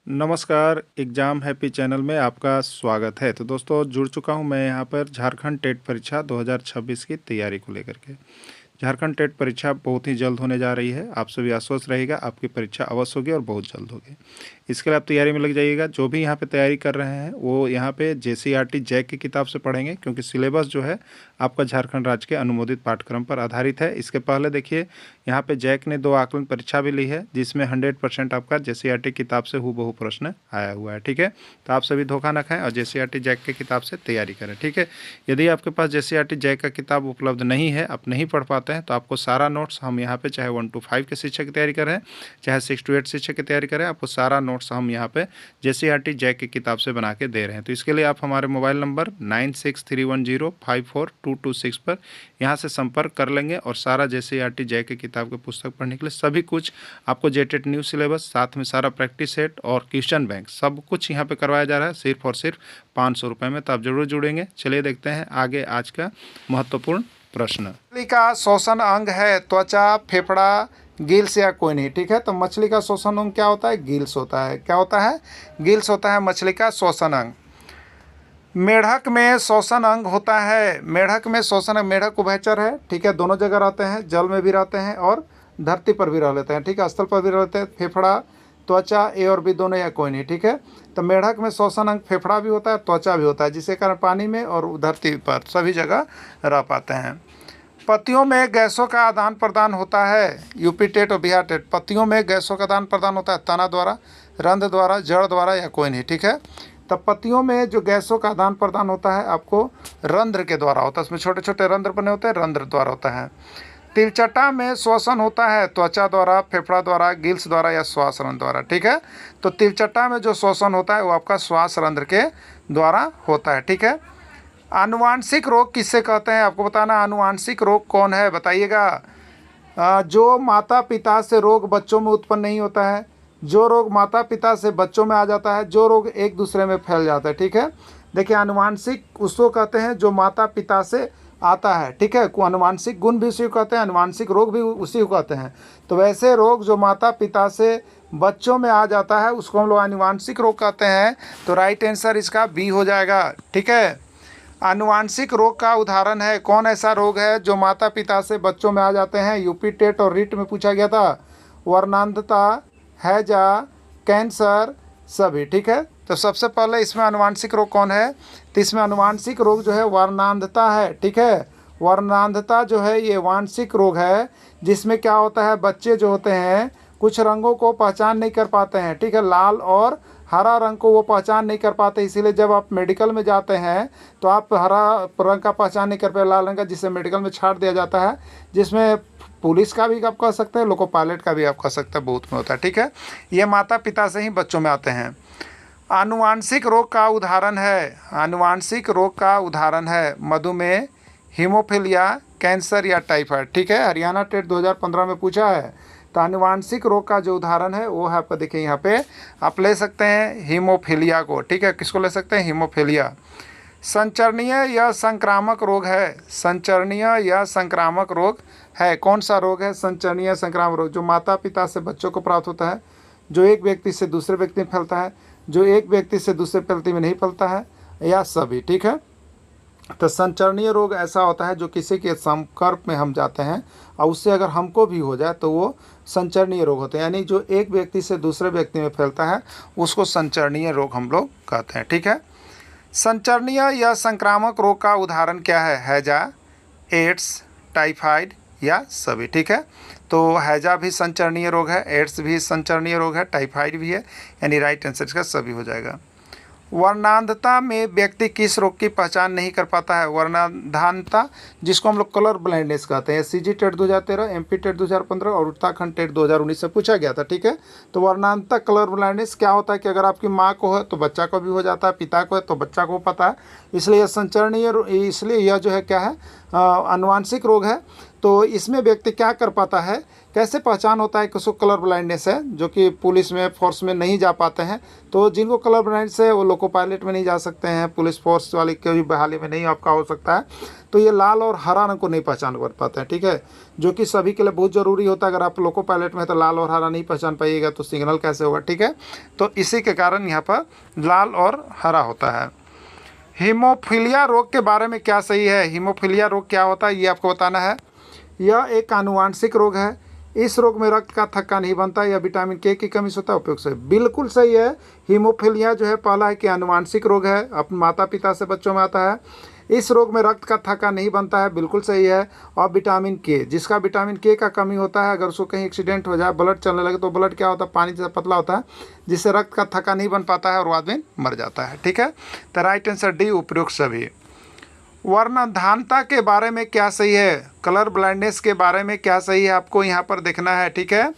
नमस्कार, exam happy channel में आपका स्वागत है। तो दोस्तों जुड़ चुका हूं मैं यहां पर झारखंड टेट परीक्षा 2026 की तैयारी को लेकर के। झारखंड टेट परीक्षा बहुत ही जल्द होने जा रही है। आप सभी आश्वस्त रहिएगा, आपकी परीक्षा अवश्य होगी और बहुत जल्द होगी। इसके लिए आप तैयारी में लग जाइएगा। जो भी यहाँ पे तैयारी कर रहे हैं वो यहाँ पे JCERT जैक की किताब से पढ़ेंगे, क्योंकि सिलेबस जो है आपका झारखंड राज्य के अनुमोदित पाठ्यक्रम पर आधारित है। इसके पहले देखिए यहाँ पे जैक ने 2 आकलन परीक्षा भी ली है, जिसमें 100% आपका JCERT किताब से हूबहू प्रश्न आया हुआ है। ठीक है, तो आप सभी धोखा न खाएं और JCERT जैक की किताब से तैयारी करें। ठीक है, यदि आपके पास JCERT जैक का किताब उपलब्ध नहीं है, आप नहीं पढ़ पाते हैं, तो आपको सारा नोट्स हम यहाँ पे चाहे 1 to 5 के शिक्षक की तैयारी करें, चाहे 6 to 8 शिक्षक की तैयारी करें, आपको सारा नोट्स हम यहाँ पे JCERT जैक की किताब से बना के दे रहे हैं। तो इसके लिए आप हमारे मोबाइल नंबर 9631054226 पर यहाँ से संपर्क कर लेंगे और सारा JCERT जैक की किताब की पुस्तक पढ़ने के लिए सभी कुछ आपको जेटेट न्यू सिलेबस, साथ में सारा प्रैक्टिस सेट और क्वेश्चन बैंक सब कुछ यहाँ पे करवाया जा रहा है, सिर्फ और सिर्फ 500 रुपये में। तो आप जरूर जुड़ेंगे। चलिए देखते हैं आगे आज का महत्वपूर्ण प्रश्न। मछली का श्वसन अंग है त्वचा, फेफड़ा, गिल्स या कोई नहीं। ठीक है, तो मछली का श्वसन अंग क्या होता है? गिल्स होता है। क्या होता है? गिल्स होता है मछली का श्वसन अंग। मेढक में श्वसन अंग होता है। मेढक में श्वसन अंग, मेढक उभयचर है। ठीक है, दोनों जगह रहते हैं, जल में भी रहते हैं और धरती पर भी रह लेते हैं। ठीक है, स्थल पर भी रहते हैं। फेफड़ा, त्वचा, ए और बी दोनों या कोई नहीं। ठीक है, तो मेढक में श्वसन अंग फेफड़ा भी होता है, त्वचा भी होता है, जिसके कारण पानी में और धरती पर सभी जगह रह पाते हैं। पत्तियों में गैसों का आदान प्रदान होता है। यूपी टेट और बिहार टेट, पत्तियों में गैसों का आदान प्रदान होता है तना द्वारा, रंध्र द्वारा, जड़ द्वारा या कोई नहीं। ठीक है, तब पत्तियों में जो गैसों का आदान प्रदान होता है आपको रंध्र के द्वारा होता है। उसमें छोटे छोटे रंध्र बने होते हैं, रंध्र द्वारा होता है। तिलचट्टा में श्वसन होता है त्वचा द्वारा, फेफड़ा द्वारा, गिल्स द्वारा या श्वास रंध्र द्वारा। ठीक है, तो तिलचट्टा में जो श्वसन होता है वो आपका श्वास रंध्र के द्वारा होता है। ठीक है, आनुवांशिक रोग किससे कहते हैं? आपको बताना। आनुवांशिक रोग कौन है बताइएगा? जो माता पिता से रोग बच्चों में उत्पन्न नहीं होता है, जो रोग माता पिता से बच्चों में आ जाता है, जो रोग एक दूसरे में फैल जाता है। ठीक है, देखिए आनुवांशिक उसको कहते हैं जो माता पिता से आता है। ठीक है, आनुवांशिक गुण भी उसी को कहते हैं, आनुवांशिक रोग भी उसी को कहते हैं। तो वैसे रोग जो माता पिता से बच्चों में आ जाता है उसको हम लोग आनुवांशिक रोग कहते हैं। तो राइट आंसर इसका बी हो जाएगा। ठीक है, आनुवांशिक रोग का उदाहरण है। कौन ऐसा रोग है जो माता पिता से बच्चों में आ जाते हैं? यूपी टेट और रीट में पूछा गया था। वर्णांधता, हैजा, कैंसर, सभी। ठीक है, तो सबसे पहले इसमें आनुवांशिक रोग कौन है? तो इसमें आनुवांशिक रोग जो है वर्णांधता है। ठीक है, वर्णांधता जो है ये वांशिक रोग है, जिसमें क्या होता है बच्चे जो होते हैं कुछ रंगों को पहचान नहीं कर पाते हैं। ठीक है, लाल और हरा रंग को वो पहचान नहीं कर पाते, इसीलिए जब आप मेडिकल में जाते हैं तो आप हरा रंग का पहचान नहीं कर पाए, लाल रंग का, जिसे मेडिकल में छाट दिया जाता है, जिसमें पुलिस का भी आप कह सकते हैं, लोको पायलट का भी आप कह सकते हैं, बूथ में होता है। ठीक है, ये माता पिता से ही बच्चों में आते हैं। आनुवांशिक रोग का उदाहरण है, आनुवांशिक रोग का उदाहरण है मधुमेह, हीमोफीलिया, कैंसर या टाइफाइड। ठीक है, हरियाणा टेट 2015 में पूछा है। तो आनुवांशिक रोग का जो उदाहरण है वो है आपको देखिए यहाँ पे आप ले सकते हैं हीमोफीलिया को। ठीक है, किसको ले सकते हैं? हीमोफीलिया। संचरणीय या संक्रामक रोग है। संचरणीय या संक्रामक रोग है। कौन सा रोग है? संचरणीय संक्रामक रोग, जो माता पिता से बच्चों को प्राप्त होता है, जो एक व्यक्ति से दूसरे व्यक्ति में फैलता है, जो एक व्यक्ति से दूसरे व्यक्ति में नहीं फैलता है, या सभी। ठीक है, तो संचरणीय रोग ऐसा होता है जो किसी के संपर्क में हम जाते हैं और उससे अगर हमको भी हो जाए तो वो संचरणीय रोग होते हैं, यानी जो एक व्यक्ति से दूसरे व्यक्ति में फैलता है उसको संचरणीय रोग हम लोग कहते हैं। ठीक है, संचरणीय या संक्रामक रोग का उदाहरण क्या है? हैजा, एड्स, टाइफाइड या सभी। ठीक है, तो हैजा भी संचरणीय रोग है, एड्स भी संचरणीय रोग है, टाइफाइड भी है, यानी राइट आंसर इसका सभी हो जाएगा। वर्णांधता में व्यक्ति किस रोग की पहचान नहीं कर पाता है? वर्णांधता जिसको हम लोग कलर ब्लाइंडनेस कहते हैं। CG टेट 2013, MP टेट 2015 और उत्तराखंड टेट 2019 से पूछा गया था। ठीक है, तो वर्णांधता कलर ब्लाइंडनेस क्या होता है कि अगर आपकी माँ को है तो बच्चा को भी हो जाता है, पिता को है तो बच्चा को पता है, इसलिए यह संचरणीय, इसलिए यह जो है क्या है आनुवांशिक रोग है। तो इसमें व्यक्ति क्या कर पाता है, कैसे पहचान होता है कि उसको कलर ब्लाइंडनेस है, जो कि पुलिस में फोर्स में नहीं जा पाते हैं। तो जिनको कलर ब्लाइंडनेस है वो लोको पायलट में नहीं जा सकते हैं, पुलिस फोर्स वाली की बहाली में नहीं आपका हो सकता है। तो ये लाल और हरा रंग को नहीं पहचान कर पाते हैं, ठीक है, जो कि सभी के लिए बहुत ज़रूरी होता है। अगर आप लोको पायलट में है तो लाल और हरा नहीं पहचान पाइएगा तो सिग्नल कैसे होगा, ठीक है। तो इसी के कारण यहाँ पर लाल और हरा होता है। हीमोफीलिया रोग के बारे में क्या सही है? हीमोफीलिया रोग क्या होता है ये आपको बताना है। यह एक आनुवांशिक रोग है। इस रोग में रक्त का थक्का नहीं बनता या विटामिन के की कमी से होता है। उपयोग से बिल्कुल सही है। हीमोफीलिया जो है पहला है कि आनुवांशिक रोग है, अपने माता पिता से बच्चों में आता है। इस रोग में रक्त का थक्का नहीं बनता है, बिल्कुल सही है। और विटामिन के, जिसका विटामिन के का कमी होता है, अगर उसको कहीं एक्सीडेंट हो जाए, ब्लड चलने लगे तो ब्लड क्या होता है, पानी जैसा पतला होता है, जिससे रक्त का थक्का नहीं बन पाता है और वो आदमी मर जाता है, ठीक है। तो राइट आंसर डी, उपयुक्त सभी। वर्णधानता के बारे में क्या सही है? कलर ब्लाइंडनेस के बारे में क्या सही है आपको यहाँ पर देखना है, ठीक है।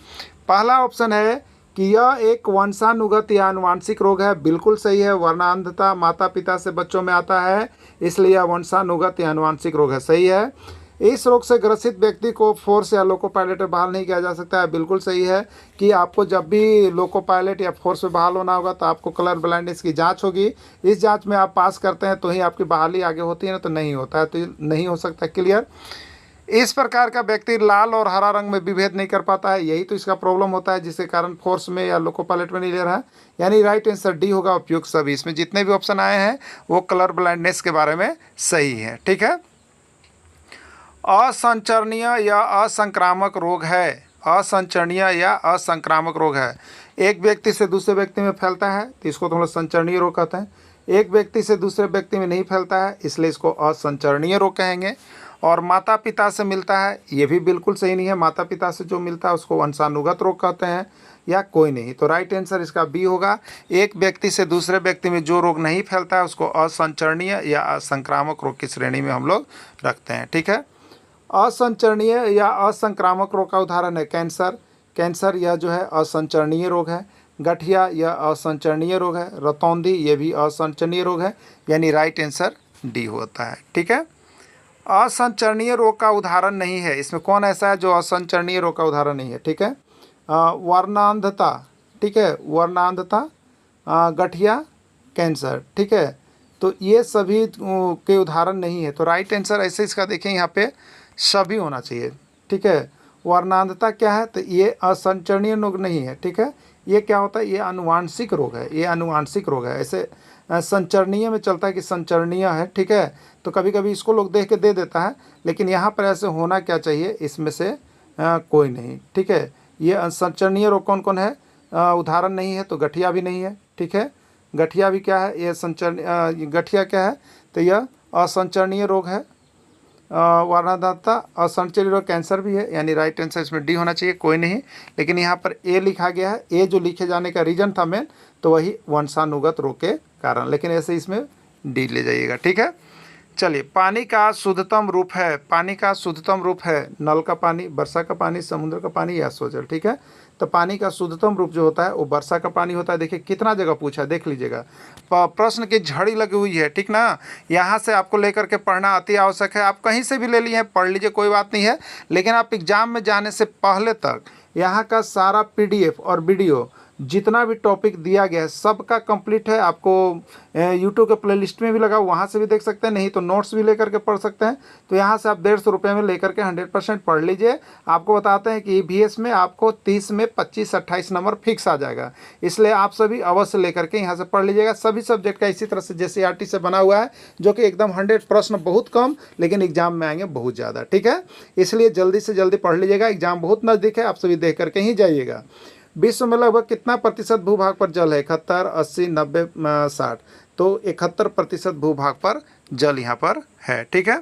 पहला ऑप्शन है कि यह एक वंशानुगत या आनुवांशिक रोग है, बिल्कुल सही है। वर्णांधता माता पिता से बच्चों में आता है, इसलिए यह वंशानुगत या आनुवांशिक रोग है, सही है। इस रोग से ग्रसित व्यक्ति को फोर्स या लोको पायलट में बहाल नहीं किया जा सकता है, बिल्कुल सही है। कि आपको जब भी लोको पायलट या फोर्स में बहाल होना होगा तो आपको कलर ब्लाइंडनेस की जांच होगी। इस जांच में आप पास करते हैं तो ही आपकी बहाली आगे होती है, ना तो नहीं होता है, तो नहीं हो सकता। क्लियर। इस प्रकार का व्यक्ति लाल और हरा रंग में विभेद नहीं कर पाता है, यही तो इसका प्रॉब्लम होता है, जिसके कारण फोर्स में या लोको पायलट में नहीं ले रहा है। यानी राइट आंसर डी होगा, उपयुक्त सभी। इसमें जितने भी ऑप्शन आए हैं वो कलर ब्लाइंडनेस के बारे में सही है, ठीक है। असंचरणीय या असंक्रामक रोग है। असंचरणीय या असंक्रामक रोग है, एक व्यक्ति से दूसरे व्यक्ति में फैलता है तो इसको तो हम लोग संचरणीय रोग कहते हैं। एक व्यक्ति से दूसरे व्यक्ति में नहीं फैलता है, इसलिए इसको असंचरणीय रोग कहेंगे। और माता पिता से मिलता है, ये भी बिल्कुल सही नहीं है। माता पिता से जो मिलता है उसको वंशानुगत रोग कहते हैं, या कोई नहीं। तो राइट आंसर इसका बी होगा। एक व्यक्ति से दूसरे व्यक्ति में जो रोग नहीं फैलता है उसको असंचरणीय या असंक्रामक रोग की श्रेणी में हम लोग रखते हैं, ठीक है। असंचरणीय या असंक्रामक रोग का उदाहरण है कैंसर। कैंसर यह जो है असंचरणीय रोग है। गठिया यह असंचरणीय रोग है। रतौंधी ये भी असंचरणीय रोग है, यानी राइट आंसर डी होता है, ठीक है। असंचरणीय रोग का उदाहरण नहीं है, इसमें कौन ऐसा है जो असंचरणीय रोग का उदाहरण नहीं है, ठीक है। वर्णांधता, ठीक है, वर्णांधता, गठिया, कैंसर, ठीक है। तो ये सभी के उदाहरण नहीं है, तो राइट आंसर ऐसे इसका देखें यहाँ पे सभी होना चाहिए, ठीक है। वर्णांधता क्या है, तो ये असंचरणीय रोग नहीं है, ठीक है। ये क्या होता है, ये आनुवांशिक रोग है, ये आनुवांशिक रोग है। ऐसे संचरणीय में चलता है कि संचरणीय है, ठीक है। तो कभी कभी इसको लोग देख के दे देता है, लेकिन यहाँ पर ऐसे होना क्या चाहिए, इसमें से कोई नहीं, ठीक है। ये संचरणीय रोग कौन कौन है, उदाहरण नहीं है, तो गठिया भी नहीं है, ठीक है। गठिया भी क्या है, ये गठिया क्या है, तो यह असंचरणीय रोग है। वर्णांधता असंचरणीय रोग, कैंसर भी है, यानी राइट आंसर इसमें डी होना चाहिए, कोई नहीं। लेकिन यहाँ पर ए लिखा गया है, ए जो लिखे जाने का रीजन था मेन, तो वही वंशानुगत रोग के कारण, लेकिन ऐसे इसमें डी ले जाइएगा, ठीक है। चलिए, पानी का शुद्धतम रूप है। पानी का शुद्धतम रूप है नल का पानी, वर्षा का पानी, समुद्र का पानी या स्वजल, ठीक है। तो पानी का शुद्धतम रूप जो होता है वो वर्षा का पानी होता है। देखिए कितना जगह पूछा है, देख लीजिएगा। प्रश्न की झड़ी लगी हुई है, ठीक ना। यहाँ से आपको लेकर के पढ़ना अति आवश्यक है। आप कहीं से भी ले लिए पढ़ लीजिए, कोई बात नहीं है, लेकिन आप एग्जाम में जाने से पहले तक यहाँ का सारा PDF और वीडियो जितना भी टॉपिक दिया गया है सबका कंप्लीट है। आपको यूट्यूब के प्लेलिस्ट में भी लगा, वहाँ से भी देख सकते हैं, नहीं तो नोट्स भी लेकर के पढ़ सकते हैं। तो यहाँ से आप 150 रुपये में लेकर के 100% पढ़ लीजिए। आपको बताते हैं कि EVS में आपको 30 में 25-28 नंबर फिक्स आ जाएगा, इसलिए आप सभी अवश्य लेकर के यहाँ से पढ़ लीजिएगा। सभी सब्जेक्ट का इसी तरह से JCERT से बना हुआ है, जो कि एकदम 100 प्रश्न बहुत कम, लेकिन एग्जाम में आएंगे बहुत ज़्यादा, ठीक है। इसलिए जल्दी से जल्दी पढ़ लीजिएगा, एग्जाम बहुत नज़दीक है, आप सभी देख करके ही जाइएगा। विश्व में लगभग कितना प्रतिशत भूभाग पर जल है? 71, 80, 90, 60। तो 71% भूभाग पर जल यहाँ पर है, ठीक है।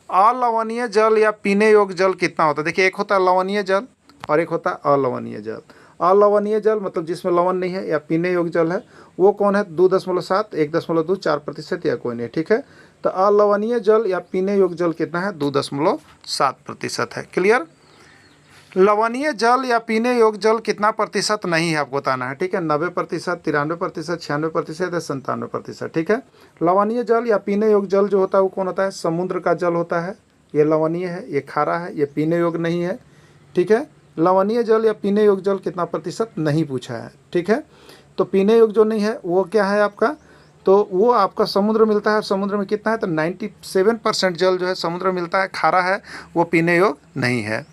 अलवणीय जल या पीने योग्य जल कितना होता है? देखिए, एक होता है लवणीय जल और एक होता है अलवणीय जल। अलवणीय जल मतलब जिसमें लवण नहीं है, या पीने योग्य जल है, वो कौन है? 2.7, 1.2, 4% या कोई नहीं, ठीक है। तो अलवणीय जल या पीने योग्य जल कितना है? 2.7% है। क्लियर। लवणीय जल या पीने योग्य जल कितना प्रतिशत नहीं है आपको बताना है, ठीक है। 90%, 93%, 96% या 97%, ठीक है। लवणीय जल या पीने योग्य जल जो होता है वो कौन होता है? समुद्र का जल होता है, ये लवणीय है, ये खारा है, ये पीने योग्य नहीं है। ठीक है, लवणीय जल या पीने योग्य जल कितना प्रतिशत नहीं पूछा है। ठीक है, तो पीने योग्य जो नहीं है वो क्या है आपका, तो वो आपका समुद्र मिलता है। समुद्र में कितना है, तो 97% जल जो है समुद्र मिलता है, खारा है, वो पीने योग्य नहीं है।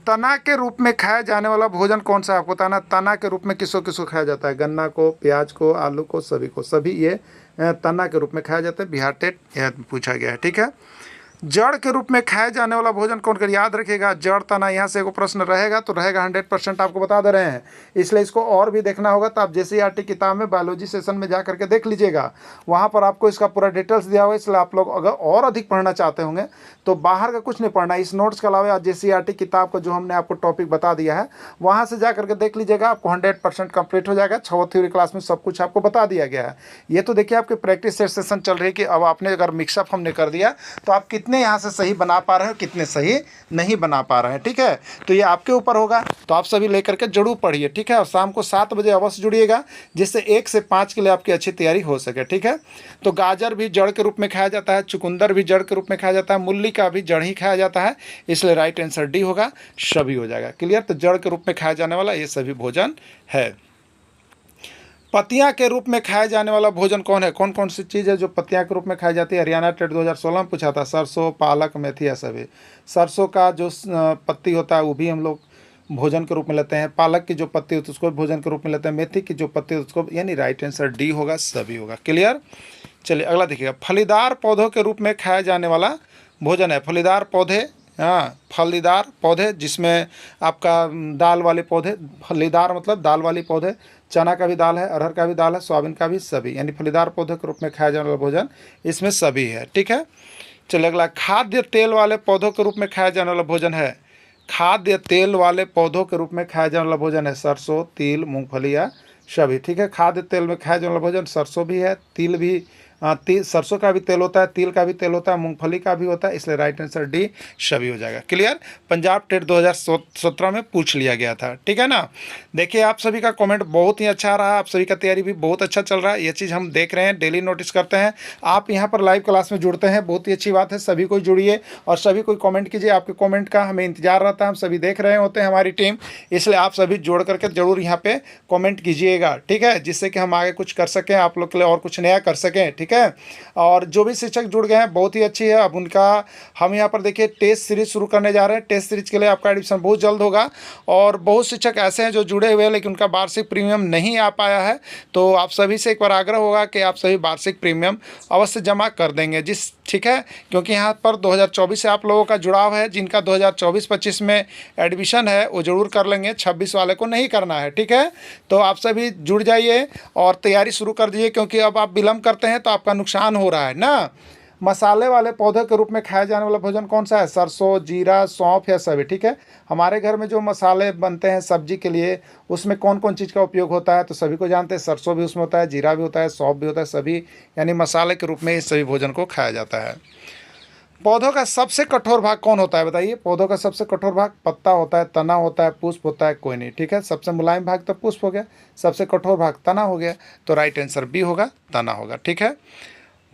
तना के रूप में खाया जाने वाला भोजन कौन सा है आपको बताना। तना के रूप में किसको किसको खाया जाता है, गन्ना को, प्याज को, आलू को, सभी को, सभी ये तना के रूप में खाया जाता है। बिहार टेट यह पूछा गया है। ठीक है, जड़ के रूप में खाया जाने वाला भोजन कौन कर, याद रखिएगा जड़ तना, यहाँ से एक प्रश्न रहेगा तो रहेगा, 100% आपको बता दे रहे हैं। इसलिए इसको और भी देखना होगा तो आप JCERT किताब में बायोलॉजी सेशन में जा करके देख लीजिएगा, वहाँ पर आपको इसका पूरा डिटेल्स दिया हुआ है। इसलिए आप लोग अगर और अधिक पढ़ना चाहते होंगे तो बाहर का कुछ नहीं पढ़ना, इस नोट्स के अलावा JCERT किताब का जो हमने आपको टॉपिक बता दिया है वहाँ से जा करके देख लीजिएगा, आपको 100% कंप्लीट हो जाएगा। 6 थ्योरी क्लास में सब कुछ आपको बता दिया गया है। ये तो देखिए आपकी प्रैक्टिस सेशन चल रही है कि अब आपने अगर मिक्सअप हमने कर दिया तो आप कितने यहाँ से सही बना पा रहे हैं, कितने सही नहीं बना पा रहे हैं। ठीक है, तो ये आपके ऊपर होगा, तो आप सभी लेकर के जरूर पढ़िए। ठीक है, और शाम को 7 बजे अवश्य जुड़िएगा, जिससे 1 से 5 के लिए आपकी अच्छी तैयारी हो सके। ठीक है, तो गाजर भी जड़ के रूप में खाया जाता है, चुकंदर भी जड़ के रूप में खाया जाता है, मूली का भी जड़ ही खाया जाता है, इसलिए राइट आंसर डी होगा, सभी हो जाएगा। क्लियर, तो जड़ के रूप में खाया जाने वाला ये सभी भोजन है। पत्तियां के रूप में खाए जाने वाला भोजन कौन है, कौन कौन सी चीज़ है जो पत्तियां के रूप में खाई जाती है। हरियाणा टेट 2016 में पूछा था, सरसों, पालक, मेथी है सभी। सरसों का जो पत्ती होता है वो भी हम लोग भोजन के रूप में लेते हैं, पालक की जो पत्ती होती है उसको भोजन के रूप में लेते हैं, मेथी की जो पत्ती होती है उसको, यानी राइट आंसर डी होगा, सभी होगा। क्लियर, चलिए अगला देखिएगा, फलीदार पौधों के रूप में खाया जाने वाला भोजन है। फलीदार पौधे, हाँ, फलीदार पौधे जिसमें आपका दाल वाले पौधे, फलीदार मतलब दाल वाली पौधे, चना का भी दाल है, अरहर का भी दाल है, सोयाबीन का भी, सभी, यानी फलीदार पौधे के रूप में खाया जाने वाला भोजन इसमें सभी है। ठीक है, चलिए अगला, खाद्य तेल वाले पौधों के रूप में खाया जाने वाला भोजन है। खाद्य तेल वाले पौधों के रूप में खाया जाने वाला भोजन है सरसों, तिल, मूंगफली या सभी। ठीक है, खाद्य तेल में खाया जाने वाला भोजन सरसों भी है, तिल भी, सरसों का भी तेल होता है, तिल का भी तेल होता है, मूंगफली का भी होता है, इसलिए राइट आंसर डी सभी हो जाएगा। क्लियर, पंजाब टेट 2017 में पूछ लिया गया था। ठीक है ना, देखिए आप सभी का कमेंट बहुत ही अच्छा रहा, आप सभी का तैयारी भी बहुत अच्छा चल रहा है, ये चीज़ हम देख रहे हैं, डेली नोटिस करते हैं। आप यहाँ पर लाइव क्लास में जुड़ते हैं, बहुत ही अच्छी बात है, सभी को जुड़िए और सभी कोई कॉमेंट कीजिए, आपके कॉमेंट का हमें इंतजार रहता है, हम सभी देख रहे होते हैं हमारी टीम, इसलिए आप सभी जोड़ करके जरूर यहाँ पे कॉमेंट कीजिएगा। ठीक है, जिससे कि हम आगे कुछ कर सकें, आप लोग के लिए और कुछ नया कर सकें। ठीक है, और जो भी शिक्षक जुड़ गए हैं बहुत ही अच्छी है। अब उनका हम यहाँ पर देखिए टेस्ट सीरीज शुरू करने जा रहे हैं, टेस्ट सीरीज के लिए आपका एडमिशन बहुत जल्द होगा। और बहुत शिक्षक ऐसे हैं जो जुड़े हुए हैं लेकिन उनका वार्षिक प्रीमियम नहीं आ पाया है, तो आप सभी से एक बार आग्रह होगा कि आप सभी वार्षिक प्रीमियम अवश्य जमा कर देंगे। जिस ठीक है, क्योंकि यहाँ पर 2024 से आप लोगों का जुड़ाव है, जिनका 2024-25 में एडमिशन है वो जरूर कर लेंगे, 26 वाले को नहीं करना है। ठीक है, तो आप सभी जुड़ जाइए और तैयारी शुरू कर दीजिए, क्योंकि अब आप विलम्ब करते हैं तो आपका नुकसान हो रहा है ना। मसाले वाले पौधे के रूप में खाया जाने वाला भोजन कौन सा है, सरसों, जीरा, सौंफ या सभी। ठीक है, हमारे घर में जो मसाले बनते हैं सब्जी के लिए उसमें कौन कौन चीज़ का उपयोग होता है, तो सभी को जानते हैं, सरसों भी उसमें होता है, जीरा भी होता है, सौंफ भी होता है, सभी यानी मसाले के रूप में इस सभी भोजन को खाया जाता है। पौधों का सबसे कठोर भाग कौन होता है बताइए। पौधों का सबसे कठोर भाग पत्ता होता है, तना होता है, पुष्प होता है, कोई नहीं। ठीक है, सबसे मुलायम भाग तो पुष्प हो गया, सबसे कठोर भाग तना हो गया, तो राइट आंसर बी होगा, तना होगा। ठीक है,